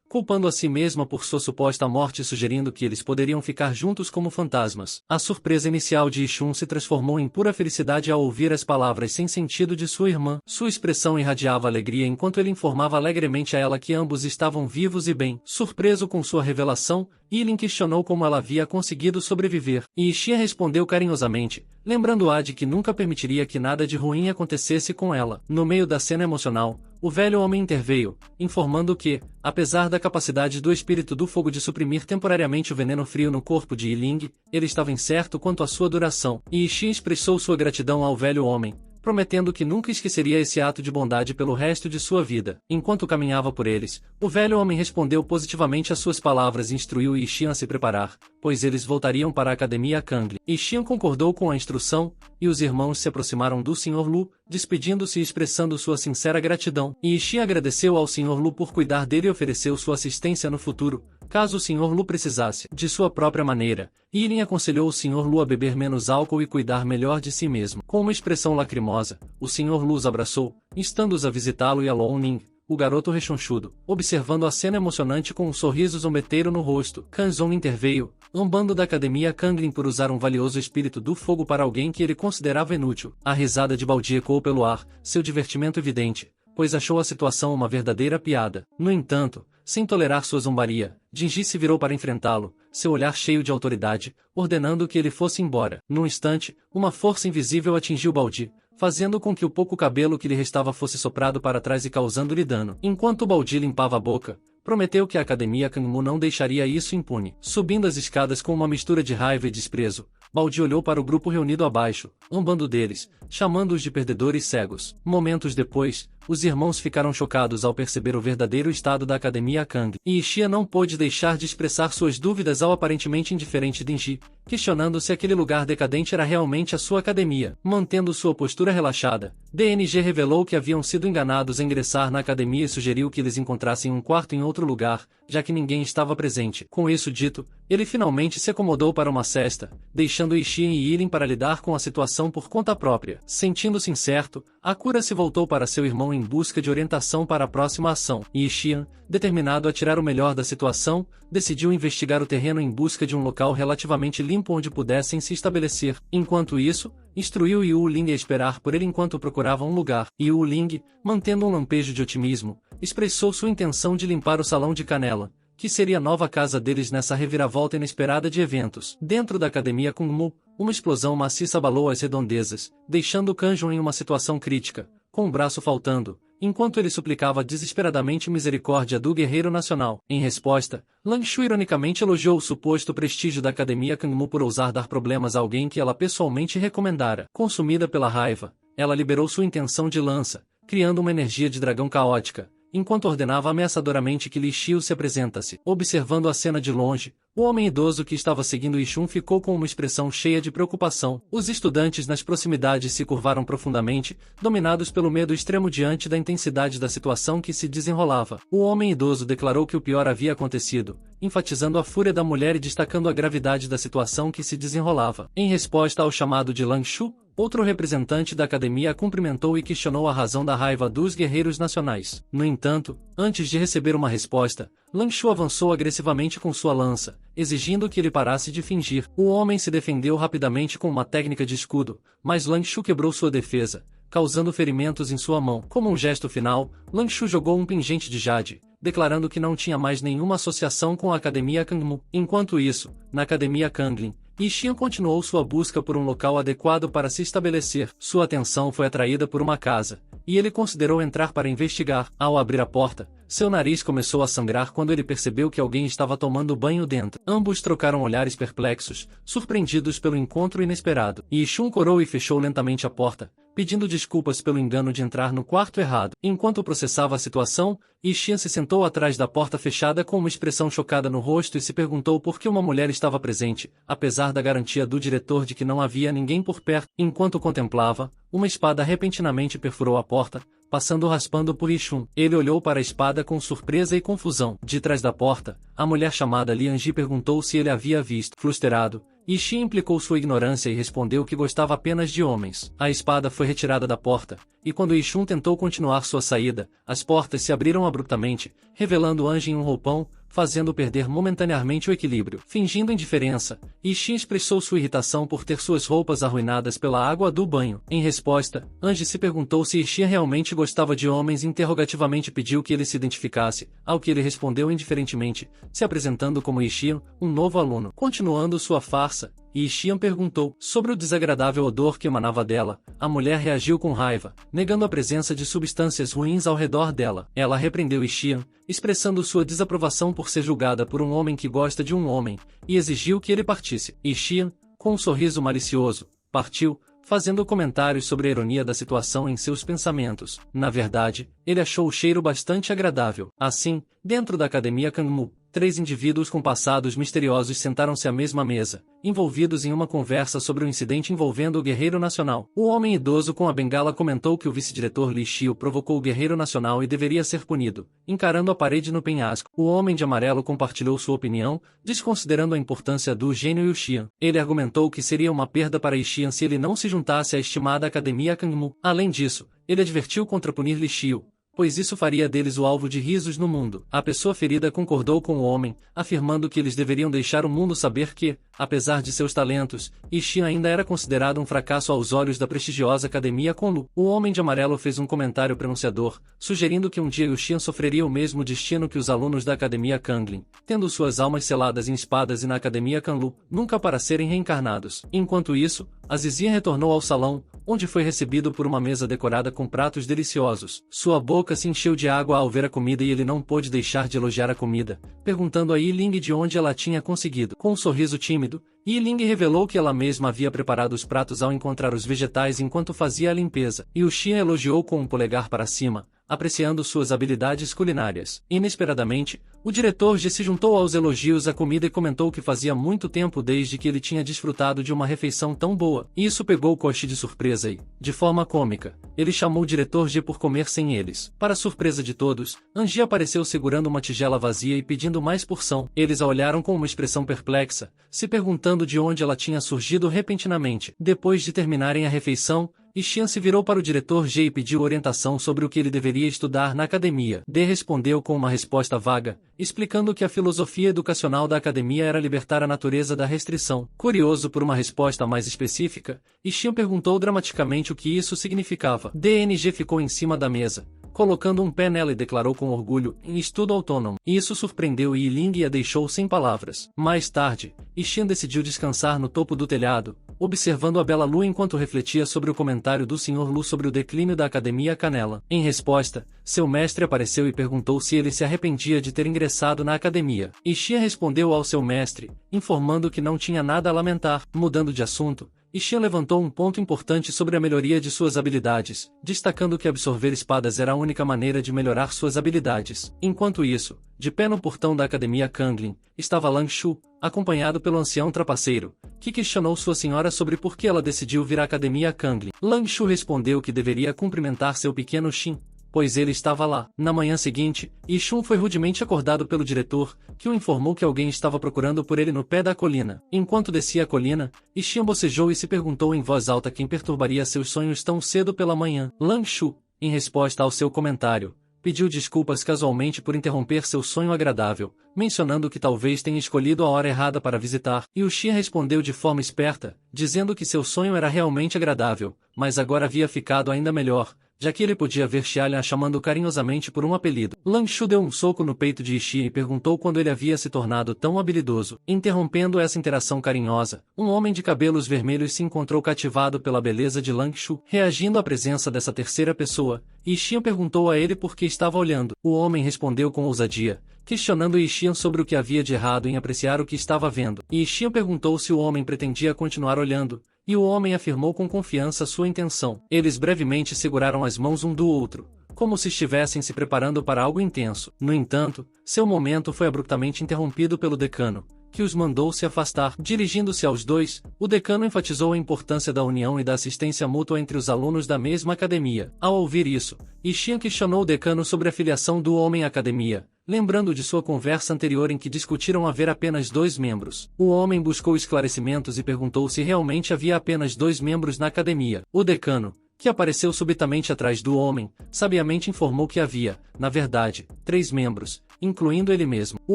culpando a si mesma por sua suposta morte e sugerindo que eles poderiam ficar juntos como fantasmas. A surpresa inicial de Yixun se transformou em pura felicidade ao ouvir as palavras sem sentido de sua irmã. Sua expressão irradiava alegria enquanto ele informava alegremente a ela que ambos estavam vivos e bem. Surpreso com sua revelação, Yilin questionou como ela havia conseguido sobreviver. E Yixin respondeu carinhosamente, lembrando-a de que nunca permitiria que nada de ruim acontecesse com ela. No meio da cena emocional, o velho homem interveio, informando que, apesar da capacidade do espírito do fogo de suprimir temporariamente o veneno frio no corpo de Yi Ling, ele estava incerto quanto à sua duração. E Yixin expressou sua gratidão ao velho homem, prometendo que nunca esqueceria esse ato de bondade pelo resto de sua vida. Enquanto caminhava por eles, o velho homem respondeu positivamente às suas palavras e instruiu Yixin a se preparar, pois eles voltariam para a Academia Qingling. Yixin concordou com a instrução, e os irmãos se aproximaram do Sr. Lu, despedindo-se e expressando sua sincera gratidão. Yixin agradeceu ao Sr. Lu por cuidar dele e ofereceu sua assistência no futuro, caso o Sr. Lu precisasse. De sua própria maneira, Yilin aconselhou o Sr. Lu a beber menos álcool e cuidar melhor de si mesmo. Com uma expressão lacrimosa, o Sr. Lu os abraçou, instando-os a visitá-lo e a Long Ning, o garoto rechonchudo, observando a cena emocionante com um sorriso zombeteiro no rosto. Kanzong interveio, zombando da Academia Qingling por usar um valioso espírito do fogo para alguém que ele considerava inútil. A risada de Baldi ecoou pelo ar, seu divertimento evidente, pois achou a situação uma verdadeira piada. No entanto, sem tolerar sua zombaria, Jinji se virou para enfrentá-lo, seu olhar cheio de autoridade, ordenando que ele fosse embora. Num instante, uma força invisível atingiu Baldi, fazendo com que o pouco cabelo que lhe restava fosse soprado para trás e causando-lhe dano. Enquanto Baldi limpava a boca, prometeu que a Academia Kangmu não deixaria isso impune. Subindo as escadas com uma mistura de raiva e desprezo, Baldi olhou para o grupo reunido abaixo, zombando deles, chamando-os de perdedores cegos. Momentos depois, os irmãos ficaram chocados ao perceber o verdadeiro estado da Academia Kang, e Ishia não pôde deixar de expressar suas dúvidas ao aparentemente indiferente Denji, questionando se aquele lugar decadente era realmente a sua academia. Mantendo sua postura relaxada, DNG revelou que haviam sido enganados em ingressar na academia e sugeriu que eles encontrassem um quarto em outro lugar, já que ninguém estava presente. Com isso dito, ele finalmente se acomodou para uma cesta, deixando Ishia e Irin para lidar com a situação por conta própria. Sentindo-se incerto, Akura se voltou para seu irmão em busca de orientação para a próxima ação, e Ishian, determinado a tirar o melhor da situação, decidiu investigar o terreno em busca de um local relativamente limpo onde pudessem se estabelecer. Enquanto isso, instruiu Yu Ling a esperar por ele enquanto procurava um lugar. Yu Ling, mantendo um lampejo de otimismo, expressou sua intenção de limpar o salão de Canela, que seria a nova casa deles nessa reviravolta inesperada de eventos. Dentro da Academia Kungmu, uma explosão maciça abalou as redondezas, deixando Kanjun em uma situação crítica, com o braço faltando, enquanto ele suplicava desesperadamente misericórdia do Guerreiro Nacional. Em resposta, Langshu ironicamente elogiou o suposto prestígio da Academia Kangmu por ousar dar problemas a alguém que ela pessoalmente recomendara. Consumida pela raiva, ela liberou sua intenção de lança, criando uma energia de dragão caótica, enquanto ordenava ameaçadoramente que Li Xiu se apresentasse. Observando a cena de longe, o homem idoso que estava seguindo Ishun ficou com uma expressão cheia de preocupação. Os estudantes nas proximidades se curvaram profundamente, dominados pelo medo extremo diante da intensidade da situação que se desenrolava. O homem idoso declarou que o pior havia acontecido, enfatizando a fúria da mulher e destacando a gravidade da situação que se desenrolava. Em resposta ao chamado de Langshu, outro representante da academia cumprimentou e questionou a razão da raiva dos guerreiros nacionais. No entanto, antes de receber uma resposta, Langshu avançou agressivamente com sua lança, exigindo que ele parasse de fingir. O homem se defendeu rapidamente com uma técnica de escudo, mas Langshu quebrou sua defesa, causando ferimentos em sua mão. Como um gesto final, Langshu jogou um pingente de jade, declarando que não tinha mais nenhuma associação com a Academia Kangmu. Enquanto isso, na Academia Kanglin, Ishian continuou sua busca por um local adequado para se estabelecer. Sua atenção foi atraída por uma casa, e ele considerou entrar para investigar. Ao abrir a porta, seu nariz começou a sangrar quando ele percebeu que alguém estava tomando banho dentro. Ambos trocaram olhares perplexos, surpreendidos pelo encontro inesperado. Ishun corou e fechou lentamente a porta, pedindo desculpas pelo engano de entrar no quarto errado. Enquanto processava a situação, Ishian se sentou atrás da porta fechada com uma expressão chocada no rosto e se perguntou por que uma mulher estava presente, apesar da garantia do diretor de que não havia ninguém por perto. Enquanto contemplava, uma espada repentinamente perfurou a porta, passando raspando por Ishun. Ele olhou para a espada com surpresa e confusão. De trás da porta, a mulher chamada Lianji perguntou se ele havia visto. Frustrado, Ishii implicou sua ignorância e respondeu que gostava apenas de homens. A espada foi retirada da porta, e quando Ishun tentou continuar sua saída, as portas se abriram abruptamente, revelando Anji em um roupão, fazendo perder momentaneamente o equilíbrio. Fingindo indiferença, Ishii expressou sua irritação por ter suas roupas arruinadas pela água do banho. Em resposta, Anji se perguntou se Ishii realmente gostava de homens e interrogativamente pediu que ele se identificasse, ao que ele respondeu indiferentemente, se apresentando como Ishii, um novo aluno. Continuando sua farsa, Ishian perguntou sobre o desagradável odor que emanava dela. A mulher reagiu com raiva, negando a presença de substâncias ruins ao redor dela. Ela repreendeu Ishian, expressando sua desaprovação por ser julgada por um homem que gosta de um homem, e exigiu que ele partisse. Ishian, com um sorriso malicioso, partiu, fazendo comentários sobre a ironia da situação em seus pensamentos. Na verdade, ele achou o cheiro bastante agradável. Assim, dentro da Academia Kangmu, 3 indivíduos com passados misteriosos sentaram-se à mesma mesa, envolvidos em uma conversa sobre o incidente envolvendo o Guerreiro Nacional. O homem idoso com a bengala comentou que o vice-diretor Li Xiu provocou o Guerreiro Nacional e deveria ser punido, encarando a parede no penhasco. O homem de amarelo compartilhou sua opinião, desconsiderando a importância do gênio Yuxian. Ele argumentou que seria uma perda para Ishian se ele não se juntasse à estimada Academia Kangmu. Além disso, ele advertiu contra punir Li Xiu, pois isso faria deles o alvo de risos no mundo. A pessoa ferida concordou com o homem, afirmando que eles deveriam deixar o mundo saber que, apesar de seus talentos, Ishin ainda era considerado um fracasso aos olhos da prestigiosa Academia Kunlu. O Homem de Amarelo fez um comentário pronunciador, sugerindo que um dia Ishin sofreria o mesmo destino que os alunos da Academia Kanglin, tendo suas almas seladas em espadas e na Academia Kunlu, nunca para serem reencarnados. Enquanto isso, Azizia retornou ao salão, onde foi recebido por uma mesa decorada com pratos deliciosos. Sua boca se encheu de água ao ver a comida e ele não pôde deixar de elogiar a comida, perguntando a Yiling de onde ela tinha conseguido. Com um sorriso tímido, Yiling revelou que ela mesma havia preparado os pratos ao encontrar os vegetais enquanto fazia a limpeza, e Uxia elogiou com um polegar para cima, apreciando suas habilidades culinárias. Inesperadamente, o diretor G se juntou aos elogios à comida e comentou que fazia muito tempo desde que ele tinha desfrutado de uma refeição tão boa. Isso pegou Koshi de surpresa e, de forma cômica, ele chamou o diretor G por comer sem eles. Para surpresa de todos, Angie apareceu segurando uma tigela vazia e pedindo mais porção. Eles a olharam com uma expressão perplexa, se perguntando de onde ela tinha surgido repentinamente. Depois de terminarem a refeição, Ishin se virou para o diretor G e pediu orientação sobre o que ele deveria estudar na academia. D respondeu com uma resposta vaga, explicando que a filosofia educacional da academia era libertar a natureza da restrição. Curioso por uma resposta mais específica, Ishin perguntou dramaticamente o que isso significava. DNG ficou em cima da mesa, colocando um pé nela e declarou com orgulho, em estudo autônomo. Isso surpreendeu Yiling e a deixou sem palavras. Mais tarde, Ishin decidiu descansar no topo do telhado, observando a bela lua enquanto refletia sobre o comentário do Sr. Lu sobre o declínio da Academia Canela. Em resposta, seu mestre apareceu e perguntou se ele se arrependia de ter ingressado na academia. Ishin respondeu ao seu mestre, informando que não tinha nada a lamentar. Mudando de assunto, Ishin levantou um ponto importante sobre a melhoria de suas habilidades, destacando que absorver espadas era a única maneira de melhorar suas habilidades. Enquanto isso, de pé no portão da Academia Kanglin, estava Lang Shu, acompanhado pelo ancião trapaceiro, que questionou sua senhora sobre por que ela decidiu vir à Academia Kanglin. Lang Shu respondeu que deveria cumprimentar seu pequeno Shin, pois ele estava lá. Na manhã seguinte, Ishun foi rudemente acordado pelo diretor, que o informou que alguém estava procurando por ele no pé da colina. Enquanto descia a colina, Ishin bocejou e se perguntou em voz alta quem perturbaria seus sonhos tão cedo pela manhã. Lang Shu, em resposta ao seu comentário, pediu desculpas casualmente por interromper seu sonho agradável, mencionando que talvez tenha escolhido a hora errada para visitar, e Uxia respondeu de forma esperta, dizendo que seu sonho era realmente agradável, mas agora havia ficado ainda melhor, já que ele podia ver Xiaolian a chamando carinhosamente por um apelido. Lang Shu deu um soco no peito de Ishii e perguntou quando ele havia se tornado tão habilidoso. Interrompendo essa interação carinhosa, um homem de cabelos vermelhos se encontrou cativado pela beleza de Lang Shu. Reagindo à presença dessa terceira pessoa, Ishian perguntou a ele por que estava olhando. O homem respondeu com ousadia, questionando Ishian sobre o que havia de errado em apreciar o que estava vendo. E Ishian perguntou se o homem pretendia continuar olhando, e o homem afirmou com confiança sua intenção. Eles brevemente seguraram as mãos um do outro, como se estivessem se preparando para algo intenso. No entanto, seu momento foi abruptamente interrompido pelo decano, que os mandou se afastar. Dirigindo-se aos dois, o decano enfatizou a importância da união e da assistência mútua entre os alunos da mesma academia. Ao ouvir isso, Ishian questionou o decano sobre a filiação do homem à academia, lembrando de sua conversa anterior em que discutiram haver apenas 2 membros. O homem buscou esclarecimentos e perguntou se realmente havia apenas 2 membros na academia. O decano, que apareceu subitamente atrás do homem, sabiamente informou que havia, na verdade, 3 membros, incluindo ele mesmo. O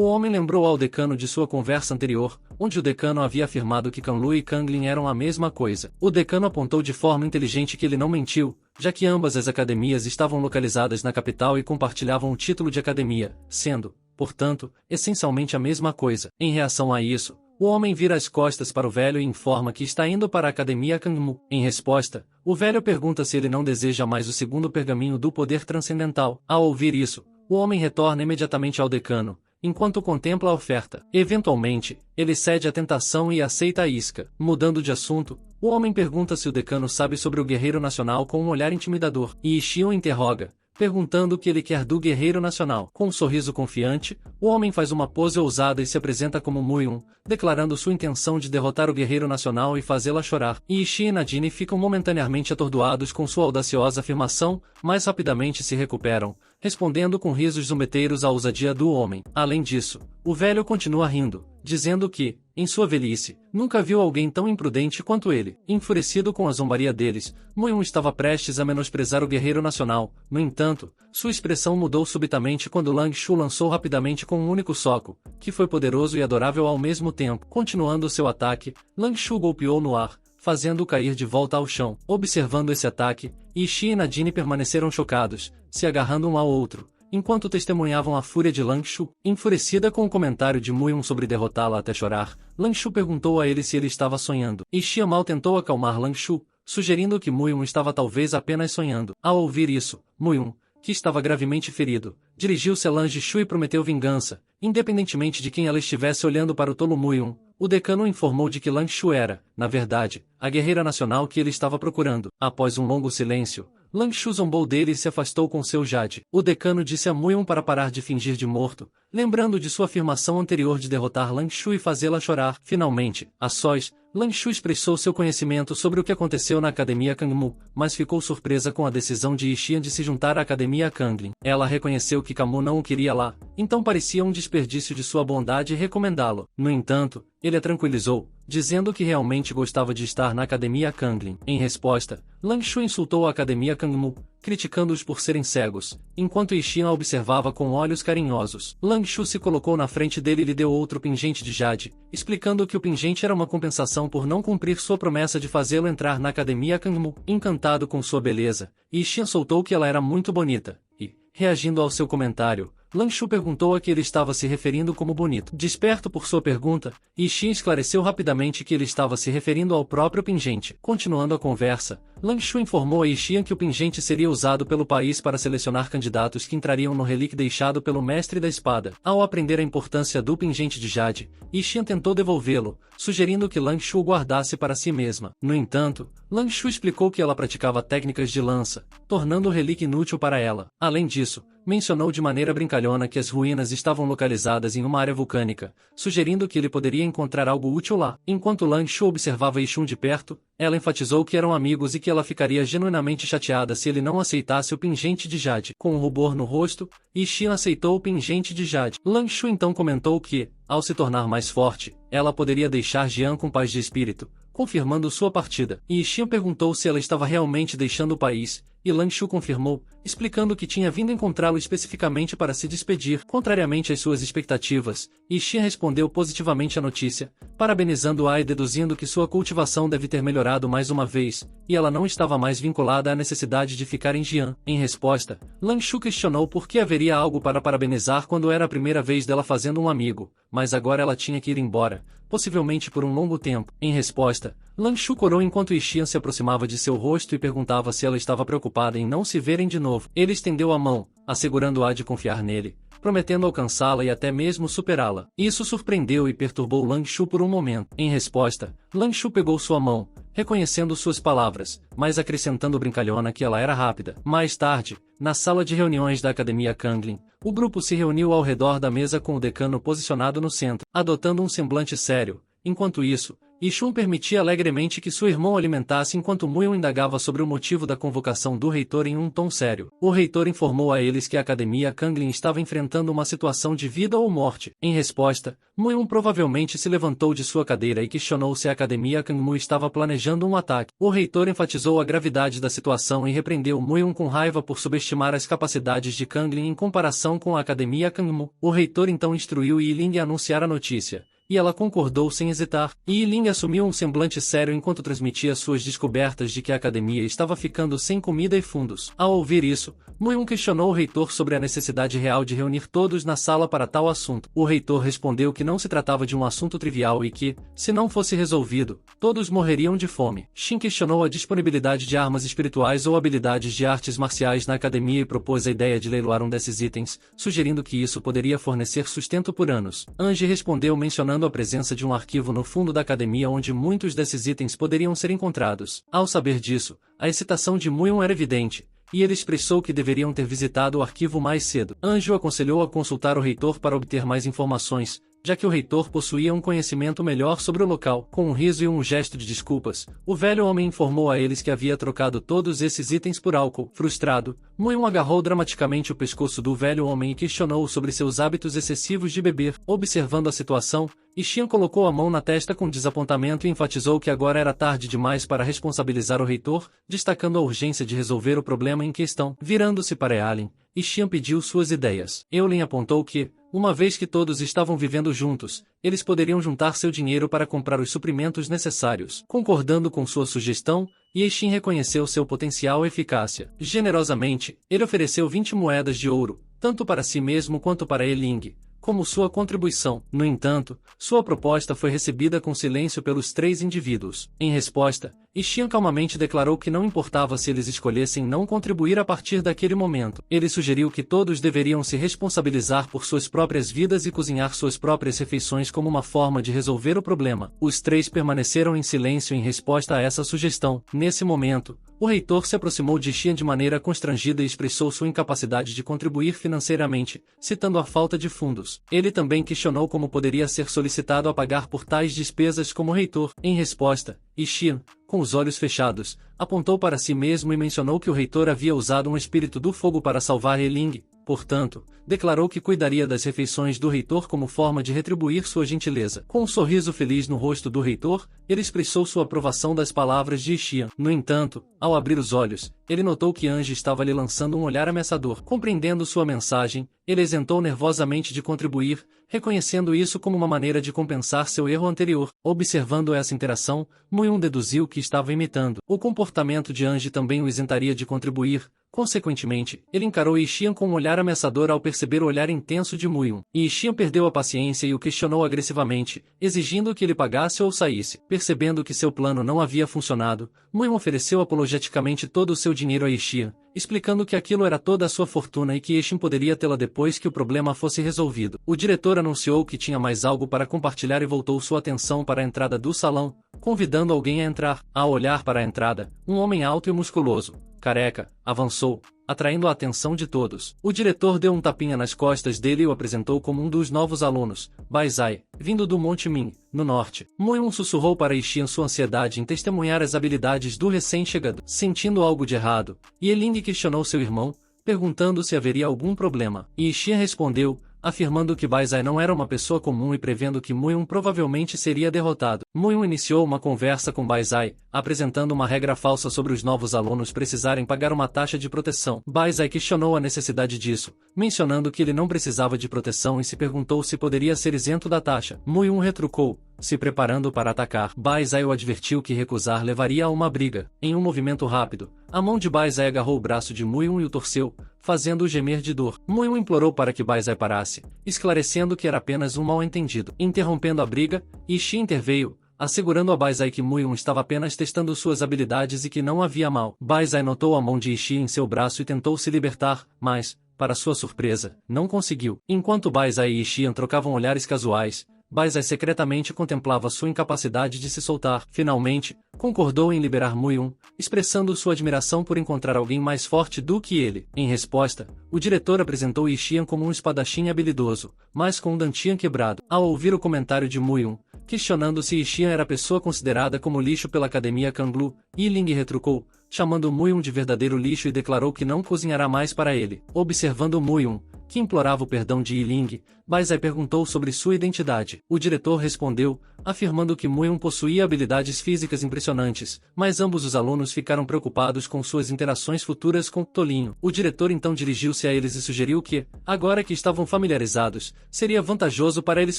homem lembrou ao decano de sua conversa anterior, onde o decano havia afirmado que Kanlu e Kanglin eram a mesma coisa. O decano apontou de forma inteligente que ele não mentiu, já que ambas as academias estavam localizadas na capital e compartilhavam o título de academia, sendo, portanto, essencialmente a mesma coisa. Em reação a isso, o homem vira as costas para o velho e informa que está indo para a Academia Kangmu. Em resposta, o velho pergunta se ele não deseja mais o segundo pergaminho do poder transcendental. Ao ouvir isso, o homem retorna imediatamente ao decano, enquanto contempla a oferta. Eventualmente, ele cede à tentação e aceita a isca. Mudando de assunto, o homem pergunta se o decano sabe sobre o Guerreiro Nacional com um olhar intimidador, e Ishii o interroga, perguntando o que ele quer do Guerreiro Nacional. Com um sorriso confiante, o homem faz uma pose ousada e se apresenta como Muyun, declarando sua intenção de derrotar o Guerreiro Nacional e fazê-la chorar. E Ishii e Nadine ficam momentaneamente atordoados com sua audaciosa afirmação, mas rapidamente se recuperam, respondendo com risos zombeteiros à ousadia do homem. Além disso, o velho continua rindo, dizendo que, em sua velhice, nunca viu alguém tão imprudente quanto ele. Enfurecido com a zombaria deles, Mu-Yun estava prestes a menosprezar o guerreiro nacional. No entanto, sua expressão mudou subitamente quando Lang Shu lançou rapidamente com um único soco, que foi poderoso e adorável ao mesmo tempo. Continuando seu ataque, Lang Shu golpeou no ar, fazendo-o cair de volta ao chão. Observando esse ataque, Ishii e Nadine permaneceram chocados, se agarrando um ao outro, enquanto testemunhavam a fúria de Lang Shu. Enfurecida com o comentário de Mu-Yun sobre derrotá-la até chorar, Lang Shu perguntou a ele se ele estava sonhando. Ishii mal tentou acalmar Lang Shu, sugerindo que Mu-Yun estava talvez apenas sonhando. Ao ouvir isso, Mu-Yun, que estava gravemente ferido, dirigiu-se a Lang Shu e prometeu vingança, independentemente de quem ela estivesse olhando para o tolo Mu-Yun. O decano informou de que Lang Shu era, na verdade, a guerreira nacional que ele estava procurando. Após um longo silêncio, Lang Shu zombou dele e se afastou com seu jade. O decano disse a Mu-Yun para parar de fingir de morto, lembrando de sua afirmação anterior de derrotar Lang Shu e fazê-la chorar. Finalmente, a sós, Lang Shu expressou seu conhecimento sobre o que aconteceu na Academia Kangmu, mas ficou surpresa com a decisão de Ishian de se juntar à Academia Kanglin. Ela reconheceu que Kamu não o queria lá, então parecia um desperdício de sua bondade recomendá-lo. No entanto, ele a tranquilizou, dizendo que realmente gostava de estar na Academia Kanglin. Em resposta, Lang Shu insultou a Academia Kangmu, criticando-os por serem cegos, enquanto Ishian a observava com olhos carinhosos. Lang Shu se colocou na frente dele e lhe deu outro pingente de jade, explicando que o pingente era uma compensação por não cumprir sua promessa de fazê-lo entrar na Academia Kangmu. Encantado com sua beleza, Ishian soltou que ela era muito bonita, e, reagindo ao seu comentário, Lang Shu perguntou a que ele estava se referindo como bonito. Desperto por sua pergunta, Ishian esclareceu rapidamente que ele estava se referindo ao próprio pingente. Continuando a conversa, Lang Shu informou a Ishian que o pingente seria usado pelo país para selecionar candidatos que entrariam no relíquio deixado pelo mestre da espada. Ao aprender a importância do pingente de jade, Ishian tentou devolvê-lo, sugerindo que Lang Shu o guardasse para si mesma. No entanto, Lang Shu explicou que ela praticava técnicas de lança, tornando o relíquio inútil para ela. Além disso, mencionou de maneira brincalhona que as ruínas estavam localizadas em uma área vulcânica, sugerindo que ele poderia encontrar algo útil lá. Enquanto Lang Shu observava Ishun de perto, ela enfatizou que eram amigos e que ela ficaria genuinamente chateada se ele não aceitasse o pingente de jade. Com um rubor no rosto, Ishian aceitou o pingente de jade. Lang Shu então comentou que, ao se tornar mais forte, ela poderia deixar Jian com paz de espírito, confirmando sua partida. E Ishian perguntou se ela estava realmente deixando o país, e Lang Shu confirmou, explicando que tinha vindo encontrá-lo especificamente para se despedir. Contrariamente às suas expectativas, Ishian respondeu positivamente à notícia, parabenizando-a e deduzindo que sua cultivação deve ter melhorado mais uma vez, e ela não estava mais vinculada à necessidade de ficar em Jian. Em resposta, Lang Shu questionou por que haveria algo para parabenizar quando era a primeira vez dela fazendo um amigo, mas agora ela tinha que ir embora, possivelmente por um longo tempo. Em resposta, Lang Shu corou enquanto Ishian se aproximava de seu rosto e perguntava se ela estava preocupada em não se verem de novo. Ele estendeu a mão, assegurando-a de confiar nele, prometendo alcançá-la e até mesmo superá-la. Isso surpreendeu e perturbou Lang Shu por um momento. Em resposta, Lang Shu pegou sua mão, reconhecendo suas palavras, mas acrescentando brincalhona que ela era rápida. Mais tarde, na sala de reuniões da Academia Kanglin, o grupo se reuniu ao redor da mesa com o decano posicionado no centro, adotando um semblante sério. Enquanto isso, Ishun permitia alegremente que seu irmão alimentasse enquanto Mu-Yun indagava sobre o motivo da convocação do reitor em um tom sério. O reitor informou a eles que a Academia Kanglin estava enfrentando uma situação de vida ou morte. Em resposta, Mu-Yun provavelmente se levantou de sua cadeira e questionou se a Academia Kangmu estava planejando um ataque. O reitor enfatizou a gravidade da situação e repreendeu Mu-Yun com raiva por subestimar as capacidades de Kanglin em comparação com a Academia Kangmu. O reitor então instruiu Yiling a anunciar a notícia, e ela concordou sem hesitar. Yiling assumiu um semblante sério enquanto transmitia suas descobertas de que a academia estava ficando sem comida e fundos. Ao ouvir isso, Mu-Yun questionou o reitor sobre a necessidade real de reunir todos na sala para tal assunto. O reitor respondeu que não se tratava de um assunto trivial e que, se não fosse resolvido, todos morreriam de fome. Shin questionou a disponibilidade de armas espirituais ou habilidades de artes marciais na academia e propôs a ideia de leiloar um desses itens, sugerindo que isso poderia fornecer sustento por anos. Angie respondeu mencionando a presença de um arquivo no fundo da academia onde muitos desses itens poderiam ser encontrados. Ao saber disso, a excitação de Mu-Yun era evidente, e ele expressou que deveriam ter visitado o arquivo mais cedo. Anjo aconselhou a consultar o reitor para obter mais informações, já que o reitor possuía um conhecimento melhor sobre o local. Com um riso e um gesto de desculpas, o velho homem informou a eles que havia trocado todos esses itens por álcool. Frustrado, Muium agarrou dramaticamente o pescoço do velho homem e questionou sobre seus hábitos excessivos de beber. Observando a situação, Ishian colocou a mão na testa com desapontamento e enfatizou que agora era tarde demais para responsabilizar o reitor, destacando a urgência de resolver o problema em questão. Virando-se para Ealin, Ishian pediu suas ideias. Eolin apontou que, uma vez que todos estavam vivendo juntos, eles poderiam juntar seu dinheiro para comprar os suprimentos necessários. Concordando com sua sugestão, Ishian reconheceu seu potencial e eficácia. Generosamente, ele ofereceu 20 moedas de ouro, tanto para si mesmo quanto para Eling, como sua contribuição. No entanto, sua proposta foi recebida com silêncio pelos 3 indivíduos. Em resposta, Ishian calmamente declarou que não importava se eles escolhessem não contribuir a partir daquele momento. Ele sugeriu que todos deveriam se responsabilizar por suas próprias vidas e cozinhar suas próprias refeições como uma forma de resolver o problema. Os 3 permaneceram em silêncio em resposta a essa sugestão. Nesse momento, o reitor se aproximou de Ishian de maneira constrangida e expressou sua incapacidade de contribuir financeiramente, citando a falta de fundos. Ele também questionou como poderia ser solicitado a pagar por tais despesas como reitor. Em resposta, Ishian, com os olhos fechados, apontou para si mesmo e mencionou que o reitor havia usado um espírito do fogo para salvar Eling. Portanto, declarou que cuidaria das refeições do reitor como forma de retribuir sua gentileza. Com um sorriso feliz no rosto do reitor, ele expressou sua aprovação das palavras de Ishian. No entanto, ao abrir os olhos, ele notou que Ange estava lhe lançando um olhar ameaçador. Compreendendo sua mensagem, ele exentou nervosamente de contribuir, reconhecendo isso como uma maneira de compensar seu erro anterior. Observando essa interação, Muium deduziu que estava imitando. O comportamento de Ange também o isentaria de contribuir. Consequentemente, ele encarou Ishian com um olhar ameaçador ao perceber o olhar intenso de Muium. E Ishian perdeu a paciência e o questionou agressivamente, exigindo que ele pagasse ou saísse. Percebendo que seu plano não havia funcionado, Muium ofereceu apologeticamente todo o seu dinheiro a Ishian, explicando que aquilo era toda a sua fortuna e que Ishian poderia tê-la depois que o problema fosse resolvido. O diretor anunciou que tinha mais algo para compartilhar e voltou sua atenção para a entrada do salão, convidando alguém a entrar. Ao olhar para a entrada, um homem alto e musculoso, careca, avançou, atraindo a atenção de todos. O diretor deu um tapinha nas costas dele e o apresentou como um dos novos alunos, Baizai, vindo do Monte Min, no norte. Muium sussurrou para Ishian sua ansiedade em testemunhar as habilidades do recém-chegado. Sentindo algo de errado, Eling questionou seu irmão, perguntando se haveria algum problema. E Ishian respondeu, afirmando que Baizai não era uma pessoa comum e prevendo que Muium provavelmente seria derrotado. Muium iniciou uma conversa com Baizai, apresentando uma regra falsa sobre os novos alunos precisarem pagar uma taxa de proteção. Baizai questionou a necessidade disso, mencionando que ele não precisava de proteção e se perguntou se poderia ser isento da taxa. Muium retrucou, se preparando para atacar. Baizai o advertiu que recusar levaria a uma briga. Em um movimento rápido, a mão de Baizai agarrou o braço de Muium e o torceu, fazendo-o gemer de dor. Muium implorou para que Baizai parasse, esclarecendo que era apenas um mal-entendido. Interrompendo a briga, Ishian interveio, assegurando a Baizai que Muium estava apenas testando suas habilidades e que não havia mal. Baizai notou a mão de Ishian em seu braço e tentou se libertar, mas, para sua surpresa, não conseguiu. Enquanto Baizai e Ishian trocavam olhares casuais, Baizai secretamente contemplava sua incapacidade de se soltar. Finalmente, concordou em liberar Muium, expressando sua admiração por encontrar alguém mais forte do que ele. Em resposta, o diretor apresentou Ishian como um espadachim habilidoso, mas com um dantian quebrado. Ao ouvir o comentário de Muium, questionando se Ishian era pessoa considerada como lixo pela Academia Kanglu, Yiling retrucou, chamando Muium de verdadeiro lixo e declarou que não cozinhará mais para ele. Observando Muium, que implorava o perdão de Yiling, Baizai perguntou sobre sua identidade. O diretor respondeu, afirmando que Muium possuía habilidades físicas impressionantes, mas ambos os alunos ficaram preocupados com suas interações futuras com Tolinho. O diretor então dirigiu-se a eles e sugeriu que, agora que estavam familiarizados, seria vantajoso para eles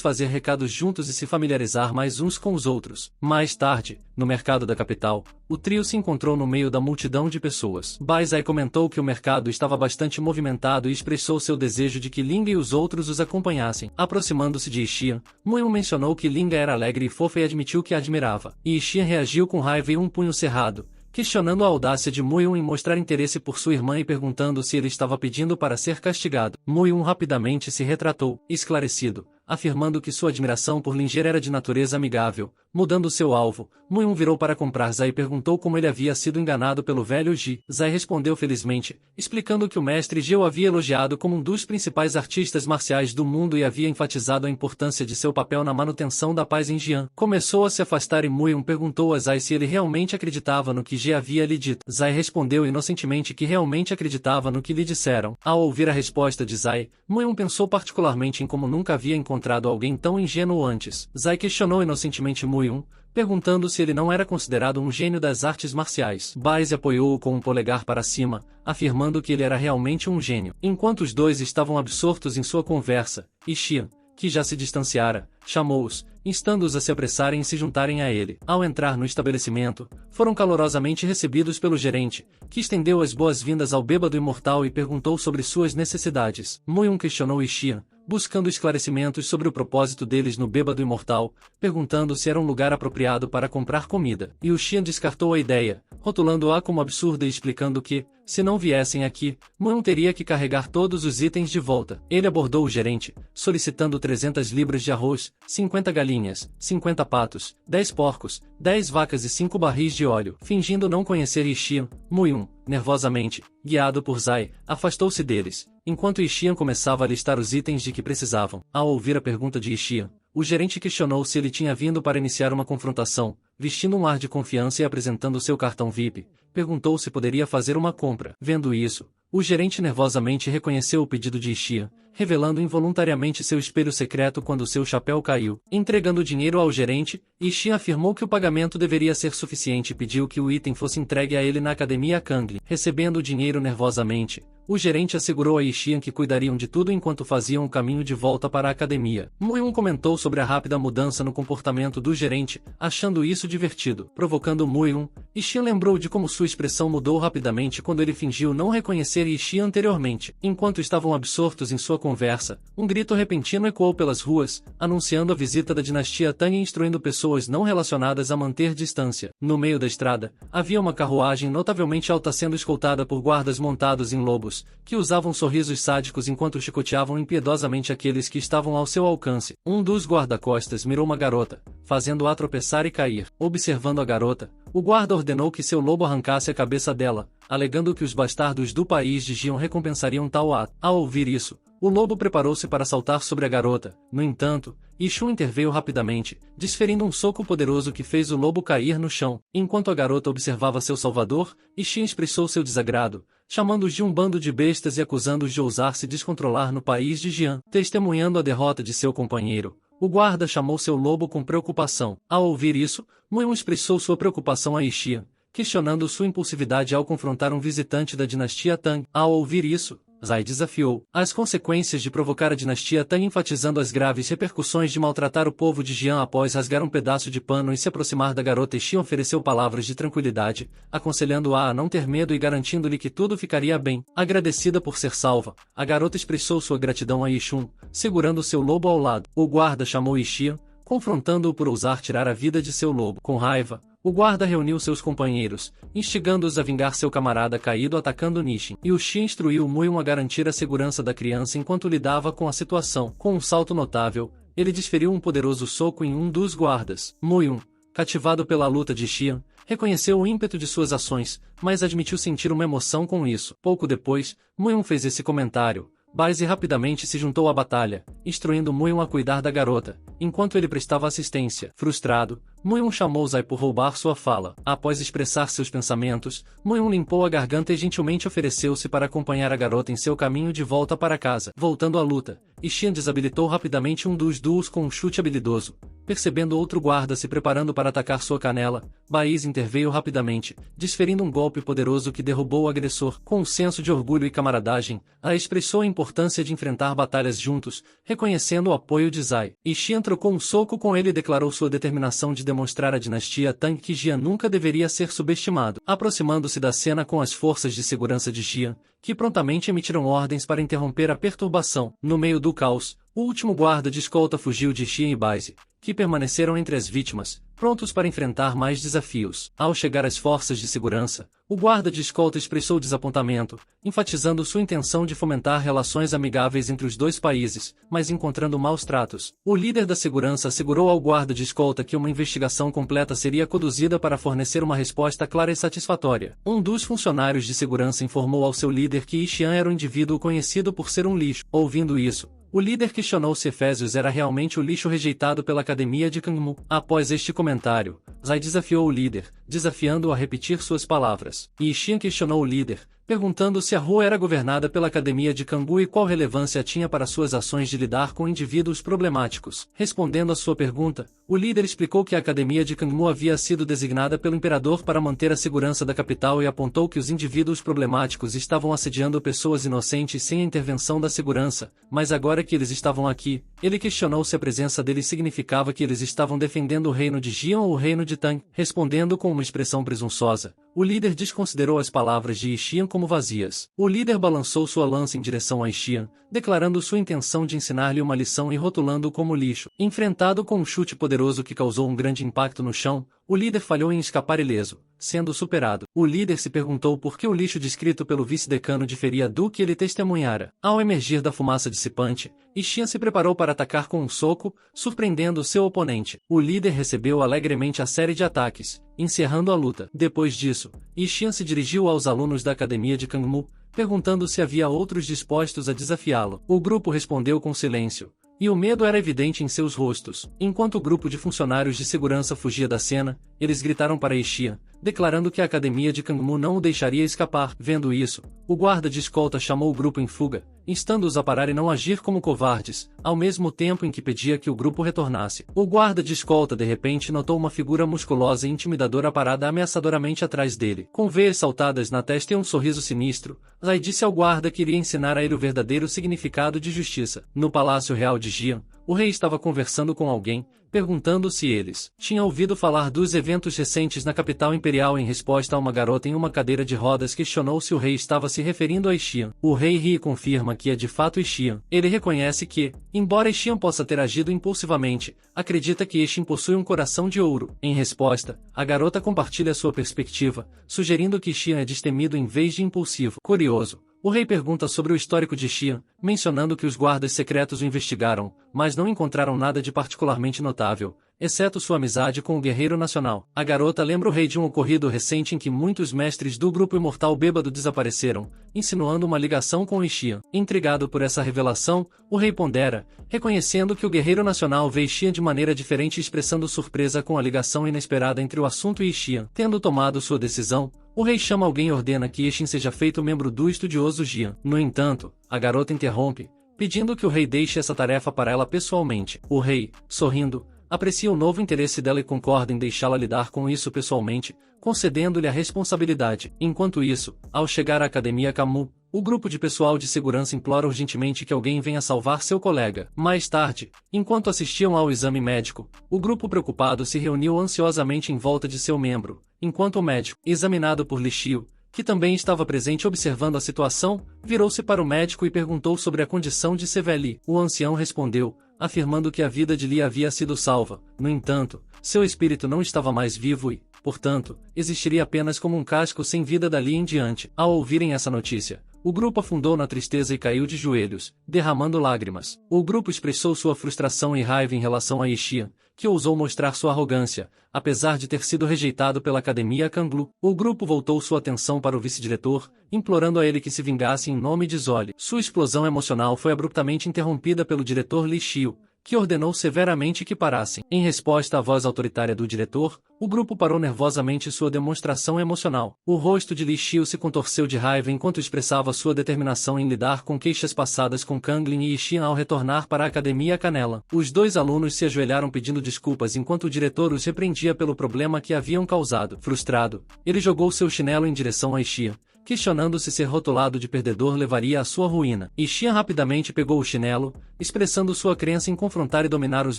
fazer recados juntos e se familiarizar mais uns com os outros. Mais tarde, no mercado da capital, o trio se encontrou no meio da multidão de pessoas. Baizai comentou que o mercado estava bastante movimentado e expressou seu desejo de que Linga e os outros os acompanhassem. Aproximando-se de Ishian, Muium mencionou que Linga era alegre e fofa e admitiu que a admirava. E Ishian reagiu com raiva e um punho cerrado, questionando a audácia de Muium em mostrar interesse por sua irmã e perguntando se ele estava pedindo para ser castigado. Muium rapidamente se retratou, esclarecido, afirmando que sua admiração por Linger era de natureza amigável, mudando seu alvo. Mu-yun virou para comprar Zai e perguntou como ele havia sido enganado pelo velho Ji. Zai respondeu felizmente, explicando que o mestre Ji o havia elogiado como um dos principais artistas marciais do mundo e havia enfatizado a importância de seu papel na manutenção da paz em Jian. Começou a se afastar e Mu-yun perguntou a Zai se ele realmente acreditava no que Ji havia lhe dito. Zai respondeu inocentemente que realmente acreditava no que lhe disseram. Ao ouvir a resposta de Zai, Mu-yun pensou particularmente em como nunca havia encontrado alguém tão ingênuo antes. Zai questionou inocentemente Mu-yun, perguntando se ele não era considerado um gênio das artes marciais. Baize apoiou-o com um polegar para cima, afirmando que ele era realmente um gênio. Enquanto os dois estavam absortos em sua conversa, Xian, que já se distanciara, chamou-os, instando-os a se apressarem e se juntarem a ele. Ao entrar no estabelecimento, foram calorosamente recebidos pelo gerente, que estendeu as boas-vindas ao bêbado imortal e perguntou sobre suas necessidades. Mu-yun questionou Xian, buscando esclarecimentos sobre o propósito deles no bêbado imortal, perguntando se era um lugar apropriado para comprar comida. E o Xian descartou a ideia, rotulando-a como absurda e explicando que, se não viessem aqui, Mu-yun teria que carregar todos os itens de volta. Ele abordou o gerente, solicitando 300 libras de arroz, 50 galinhas, 50 patos, 10 porcos, 10 vacas e 5 barris de óleo. Fingindo não conhecer Xian, Mu-yun, nervosamente, guiado por Zai, afastou-se deles, enquanto Xian começava a listar os itens de que precisavam. Ao ouvir a pergunta de Xian, o gerente questionou se ele tinha vindo para iniciar uma confrontação. Vestindo um ar de confiança e apresentando seu cartão VIP, perguntou se poderia fazer uma compra. Vendo isso, o gerente nervosamente reconheceu o pedido de Xian, revelando involuntariamente seu espelho secreto quando seu chapéu caiu. Entregando o dinheiro ao gerente, Xian afirmou que o pagamento deveria ser suficiente e pediu que o item fosse entregue a ele na academia Kangli. Recebendo o dinheiro nervosamente, o gerente assegurou a Xian que cuidariam de tudo enquanto faziam o caminho de volta para a academia. Mu-yun comentou sobre a rápida mudança no comportamento do gerente, achando isso divertido. Provocando Mu-yun, Xian lembrou de como sua expressão mudou rapidamente quando ele fingiu não reconhecer Xian anteriormente. Enquanto estavam absortos em sua conversa, um grito repentino ecoou pelas ruas, anunciando a visita da dinastia Tang e instruindo pessoas não relacionadas a manter distância. No meio da estrada, havia uma carruagem notavelmente alta sendo escoltada por guardas montados em lobos, que usavam sorrisos sádicos enquanto chicoteavam impiedosamente aqueles que estavam ao seu alcance. Um dos guarda-costas mirou uma garota, fazendo-a tropeçar e cair. Observando a garota, o guarda ordenou que seu lobo arrancasse a cabeça dela, alegando que os bastardos do país de Jian recompensariam tal ato. Ao ouvir isso, o lobo preparou-se para saltar sobre a garota. No entanto, Shun interveio rapidamente, desferindo um soco poderoso que fez o lobo cair no chão. Enquanto a garota observava seu salvador, Shun expressou seu desagrado, chamando-os de um bando de bestas e acusando-os de ousar se descontrolar no país de Jian. Testemunhando a derrota de seu companheiro, o guarda chamou seu lobo com preocupação. Ao ouvir isso, Mu-yun expressou sua preocupação a Xian, questionando sua impulsividade ao confrontar um visitante da dinastia Tang. Ao ouvir isso, Zai desafiou as consequências de provocar a dinastia Tang, enfatizando as graves repercussões de maltratar o povo de Jian. Após rasgar um pedaço de pano e se aproximar da garota, Xian ofereceu palavras de tranquilidade, aconselhando-a a não ter medo e garantindo-lhe que tudo ficaria bem. Agradecida por ser salva, a garota expressou sua gratidão a Shun, segurando seu lobo ao lado. O guarda chamou Xian, confrontando-o por ousar tirar a vida de seu lobo. Com raiva, o guarda reuniu seus companheiros, instigando-os a vingar seu camarada caído atacando Nishin. E o Xian instruiu Mu-yun a garantir a segurança da criança enquanto lidava com a situação. Com um salto notável, ele desferiu um poderoso soco em um dos guardas. Mu-yun, cativado pela luta de Xian, reconheceu o ímpeto de suas ações, mas admitiu sentir uma emoção com isso. Pouco depois, Mu-yun fez esse comentário. Baize rapidamente se juntou à batalha, instruindo Mu-yun a cuidar da garota, enquanto ele prestava assistência. Frustrado, Mu-yun chamou Zai por roubar sua fala. Após expressar seus pensamentos, Mu-yun limpou a garganta e gentilmente ofereceu-se para acompanhar a garota em seu caminho de volta para casa. Voltando à luta, Xian desabilitou rapidamente um dos duos com um chute habilidoso. Percebendo outro guarda se preparando para atacar sua canela, Baize interveio rapidamente, desferindo um golpe poderoso que derrubou o agressor. Com um senso de orgulho e camaradagem, expressou a importância de enfrentar batalhas juntos, reconhecendo o apoio de Zai. Xian trocou um soco com ele e declarou sua determinação de demonstrar à dinastia Tang que Jian nunca deveria ser subestimado. Aproximando-se da cena com as forças de segurança de Jian, que prontamente emitiram ordens para interromper a perturbação. No meio do caos, O último guarda de escolta fugiu de Xian e Baize, que permaneceram entre as vítimas, prontos para enfrentar mais desafios. Ao chegar às forças de segurança, o guarda de escolta expressou desapontamento, enfatizando sua intenção de fomentar relações amigáveis entre os dois países, mas encontrando maus tratos. O líder da segurança assegurou ao guarda de escolta que uma investigação completa seria conduzida para fornecer uma resposta clara e satisfatória. Um dos funcionários de segurança informou ao seu líder que Xian era um indivíduo conhecido por ser um lixo. Ouvindo isso, o líder questionou se Efésios era realmente o lixo rejeitado pela Academia de Kangmu. Após este comentário, Zai desafiou o líder, desafiando-o a repetir suas palavras. E Xian questionou o líder, perguntando se a rua era governada pela Academia de Kangmu e qual relevância tinha para suas ações de lidar com indivíduos problemáticos. Respondendo à sua pergunta, o líder explicou que a Academia de Kangmu havia sido designada pelo imperador para manter a segurança da capital e apontou que os indivíduos problemáticos estavam assediando pessoas inocentes sem a intervenção da segurança, mas agora que eles estavam aqui, ele questionou se a presença deles significava que eles estavam defendendo o reino de Jian ou o reino de Tang. Respondendo com uma expressão presunçosa, o líder desconsiderou as palavras de Xian como vazias. O líder balançou sua lança em direção a Xian, declarando sua intenção de ensinar-lhe uma lição e rotulando-o como lixo. Enfrentado com um chute poderoso que causou um grande impacto no chão, o líder falhou em escapar ileso, sendo superado. O líder se perguntou por que o lixo descrito pelo vice-decano diferia do que ele testemunhara. Ao emergir da fumaça dissipante, Xian se preparou para atacar com um soco, surpreendendo seu oponente. O líder recebeu alegremente a série de ataques, encerrando a luta. Depois disso, Xian se dirigiu aos alunos da Academia de Kangmu, perguntando se havia outros dispostos a desafiá-lo. O grupo respondeu com silêncio, e o medo era evidente em seus rostos. Enquanto o grupo de funcionários de segurança fugia da cena, eles gritaram para Xian, declarando que a Academia de Kangmu não o deixaria escapar. Vendo isso, o guarda de escolta chamou o grupo em fuga, instando-os a parar e não agir como covardes, ao mesmo tempo em que pedia que o grupo retornasse. O guarda de escolta de repente notou uma figura musculosa e intimidadora parada ameaçadoramente atrás dele. Com veias saltadas na testa e um sorriso sinistro, Zai disse ao guarda que iria ensinar a ele o verdadeiro significado de justiça. No Palácio Real de Jian, o rei estava conversando com alguém, perguntando se eles tinham ouvido falar dos eventos recentes na capital imperial. Em resposta a uma garota em uma cadeira de rodas questionou se o rei estava se referindo a Xian. O rei ri e confirma que é de fato Xian. Ele reconhece que, embora Xian possa ter agido impulsivamente, acredita que Xian possui um coração de ouro. Em resposta, a garota compartilha sua perspectiva, sugerindo que Xian é destemido em vez de impulsivo. Curioso, o rei pergunta sobre o histórico de Xian, mencionando que os guardas secretos o investigaram, mas não encontraram nada de particularmente notável, exceto sua amizade com o guerreiro nacional. A garota lembra o rei de um ocorrido recente em que muitos mestres do grupo imortal bêbado desapareceram, insinuando uma ligação com Xian. Intrigado por essa revelação, o rei pondera, reconhecendo que o guerreiro nacional vê Xian de maneira diferente e expressando surpresa com a ligação inesperada entre o assunto e Xian. Tendo tomado sua decisão, o rei chama alguém e ordena que Xian seja feito membro do estudioso Jian. No entanto, a garota interrompe, pedindo que o rei deixe essa tarefa para ela pessoalmente. O rei, sorrindo, aprecia o novo interesse dela e concorda em deixá-la lidar com isso pessoalmente, concedendo-lhe a responsabilidade. Enquanto isso, ao chegar à Academia Kangmu, o grupo de pessoal de segurança implora urgentemente que alguém venha salvar seu colega. Mais tarde, enquanto assistiam ao exame médico, o grupo preocupado se reuniu ansiosamente em volta de seu membro, enquanto o médico, examinado por Li Xiu, que também estava presente observando a situação, virou-se para o médico e perguntou sobre a condição de Seveli. O ancião respondeu, afirmando que a vida de Li havia sido salva. No entanto, seu espírito não estava mais vivo e, portanto, existiria apenas como um casco sem vida dali em diante. Ao ouvirem essa notícia, o grupo afundou na tristeza e caiu de joelhos, derramando lágrimas. O grupo expressou sua frustração e raiva em relação a Xian, que ousou mostrar sua arrogância, apesar de ter sido rejeitado pela Academia Kanglu. O grupo voltou sua atenção para o vice-diretor, implorando a ele que se vingasse em nome de Zoli. Sua explosão emocional foi abruptamente interrompida pelo diretor Li Xiu, que ordenou severamente que parassem. Em resposta à voz autoritária do diretor, o grupo parou nervosamente sua demonstração emocional. O rosto de Li Xiu se contorceu de raiva enquanto expressava sua determinação em lidar com queixas passadas com Kanglin e Xian ao retornar para a Academia Canela. Os dois alunos se ajoelharam pedindo desculpas enquanto o diretor os repreendia pelo problema que haviam causado. Frustrado, ele jogou seu chinelo em direção a Xian, questionando se ser rotulado de perdedor levaria à sua ruína. Ishian rapidamente pegou o chinelo, expressando sua crença em confrontar e dominar os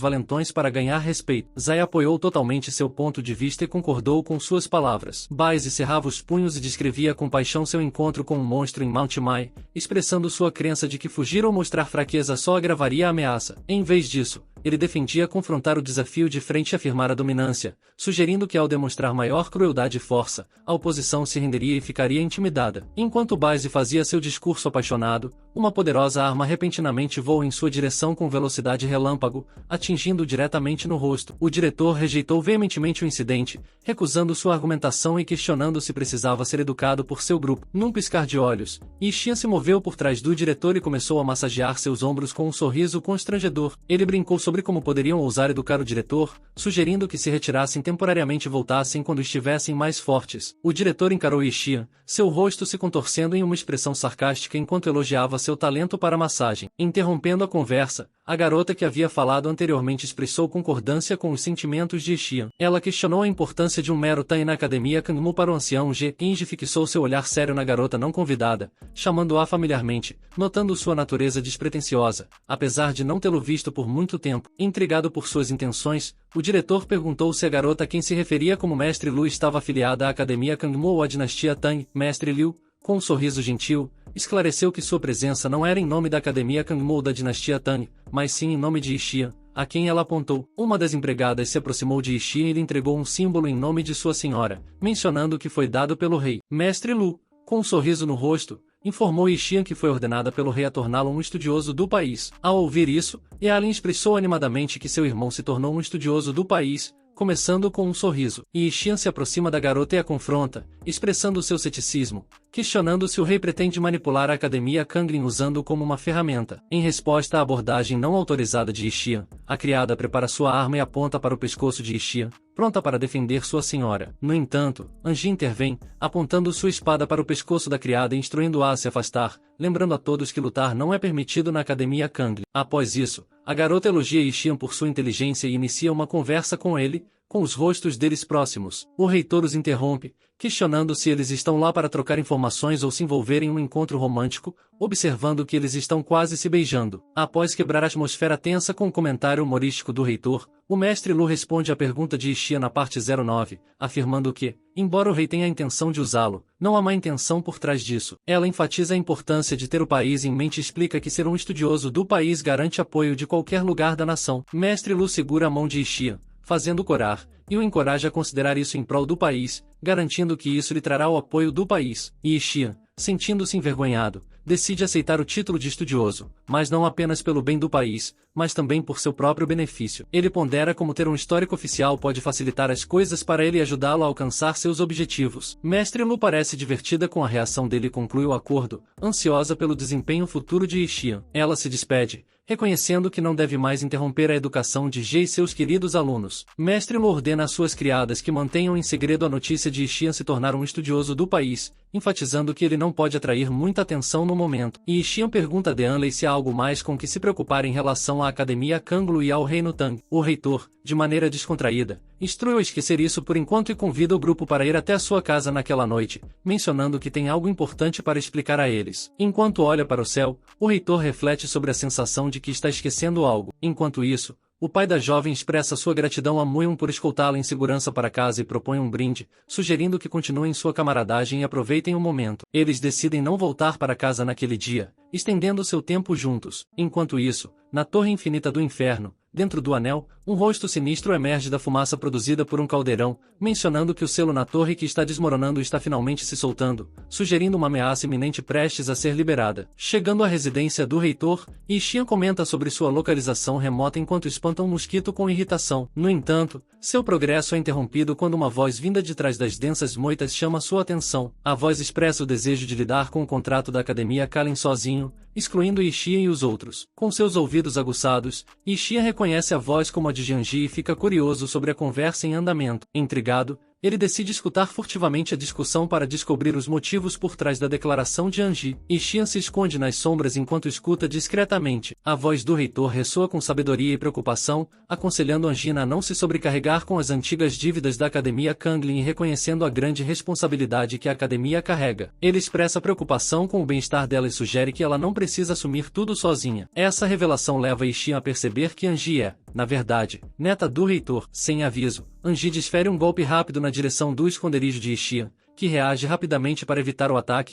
valentões para ganhar respeito. Zai apoiou totalmente seu ponto de vista e concordou com suas palavras. Baize cerrava os punhos e descrevia com paixão seu encontro com um monstro em Mount Mai, expressando sua crença de que fugir ou mostrar fraqueza só agravaria a ameaça. Em vez disso, ele defendia confrontar o desafio de frente e afirmar a dominância, sugerindo que ao demonstrar maior crueldade e força, a oposição se renderia e ficaria intimidada. Enquanto Baize fazia seu discurso apaixonado, uma poderosa arma repentinamente voou em sua direção com velocidade relâmpago, atingindo diretamente no rosto. O diretor rejeitou veementemente o incidente, recusando sua argumentação e questionando se precisava ser educado por seu grupo. Num piscar de olhos, Ishian se moveu por trás do diretor e começou a massagear seus ombros com um sorriso constrangedor. Ele brincou sobre como poderiam ousar educar o diretor, sugerindo que se retirassem temporariamente e voltassem quando estivessem mais fortes. O diretor encarou Ishian, seu rosto se contorcendo em uma expressão sarcástica enquanto elogiava seu talento para massagem. Interrompendo a conversa, a garota que havia falado anteriormente expressou concordância com os sentimentos de Ishian. Ela questionou a importância de um mero Tan na academia Kangmu para o ancião Ge. Inji fixou seu olhar sério na garota não convidada, chamando-a familiarmente, notando sua natureza despretensiosa, apesar de não tê-lo visto por muito tempo. Intrigado por suas intenções, o diretor perguntou se a garota a quem se referia como Mestre Lu estava afiliada à academia Kangmu ou à dinastia Tang. Mestre Liu, com um sorriso gentil, esclareceu que sua presença não era em nome da academia Kangmu ou da dinastia Tang, mas sim em nome de Ishian, a quem ela apontou. Uma das empregadas se aproximou de Ishian e lhe entregou um símbolo em nome de sua senhora, mencionando que foi dado pelo rei. Mestre Lu, com um sorriso no rosto, informou Ishian que foi ordenada pelo rei a torná-lo um estudioso do país. Ao ouvir isso, Ealin expressou animadamente que seu irmão se tornou um estudioso do país, começando com um sorriso. E Ishian se aproxima da garota e a confronta, expressando seu ceticismo, questionando se o rei pretende manipular a academia Kangrin usando-o como uma ferramenta. Em resposta à abordagem não autorizada de Ishian, a criada prepara sua arma e aponta para o pescoço de Ishian, pronta para defender sua senhora. No entanto, Anji intervém, apontando sua espada para o pescoço da criada e instruindo-a a se afastar, lembrando a todos que lutar não é permitido na academia Kangrin. Após isso, a garota elogia Ishian por sua inteligência e inicia uma conversa com ele, com os rostos deles próximos. O reitor os interrompe, questionando se eles estão lá para trocar informações ou se envolver em um encontro romântico, observando que eles estão quase se beijando. Após quebrar a atmosfera tensa com um comentário humorístico do reitor, o mestre Lu responde à pergunta de Ishian na parte 09, afirmando que, embora o rei tenha a intenção de usá-lo, não há má intenção por trás disso. Ela enfatiza a importância de ter o país em mente e explica que ser um estudioso do país garante apoio de qualquer lugar da nação. Mestre Lu segura a mão de Ishian, fazendo corar, e o encoraja a considerar isso em prol do país, garantindo que isso lhe trará o apoio do país. E Ishian, sentindo-se envergonhado, decide aceitar o título de estudioso, mas não apenas pelo bem do país, mas também por seu próprio benefício. Ele pondera como ter um histórico oficial pode facilitar as coisas para ele e ajudá-lo a alcançar seus objetivos. Mestre Lu parece divertida com a reação dele e conclui o acordo, ansiosa pelo desempenho futuro de Ishian. Ela se despede, reconhecendo que não deve mais interromper a educação de Ge e seus queridos alunos. Mestre Lu ordena às suas criadas que mantenham em segredo a notícia de Ishian se tornar um estudioso do país, enfatizando que ele não pode atrair muita atenção no momento. E Ishian pergunta a Deanley se há algo mais com que se preocupar em relação à academia Kanglu e ao reino Tang. O reitor, de maneira descontraída, instrui-o a esquecer isso por enquanto e convida o grupo para ir até a sua casa naquela noite, mencionando que tem algo importante para explicar a eles. Enquanto olha para o céu, o reitor reflete sobre a sensação de que está esquecendo algo. Enquanto isso, o pai da jovem expressa sua gratidão a Muion por escoltá-la em segurança para casa e propõe um brinde, sugerindo que continuem sua camaradagem e aproveitem o momento. Eles decidem não voltar para casa naquele dia, estendendo seu tempo juntos. Enquanto isso, na Torre Infinita do Inferno, dentro do anel, um rosto sinistro emerge da fumaça produzida por um caldeirão, mencionando que o selo na torre que está desmoronando está finalmente se soltando, sugerindo uma ameaça iminente prestes a ser liberada. Chegando à residência do reitor, Ishian comenta sobre sua localização remota enquanto espanta um mosquito com irritação. No entanto, seu progresso é interrompido quando uma voz vinda de trás das densas moitas chama sua atenção. A voz expressa o desejo de lidar com o contrato da Academia Kalin sozinho, excluindo Ishian e os outros. Com seus ouvidos aguçados, Ishian reconhece a voz como a de Jianji e fica curioso sobre a conversa em andamento. Intrigado, Ele decide escutar furtivamente a discussão para descobrir os motivos por trás da declaração de Angie, e Xian se esconde nas sombras enquanto escuta discretamente. A voz do reitor ressoa com sabedoria e preocupação, aconselhando Angina a não se sobrecarregar com as antigas dívidas da Academia Kanglin e reconhecendo a grande responsabilidade que a Academia carrega. Ele expressa preocupação com o bem-estar dela e sugere que ela não precisa assumir tudo sozinha. Essa revelação leva Xian a perceber que Angie é, na verdade, neta do reitor. Sem aviso, Angie desfere um golpe rápido na direção do esconderijo de Xian, que reage rapidamente para evitar o ataque,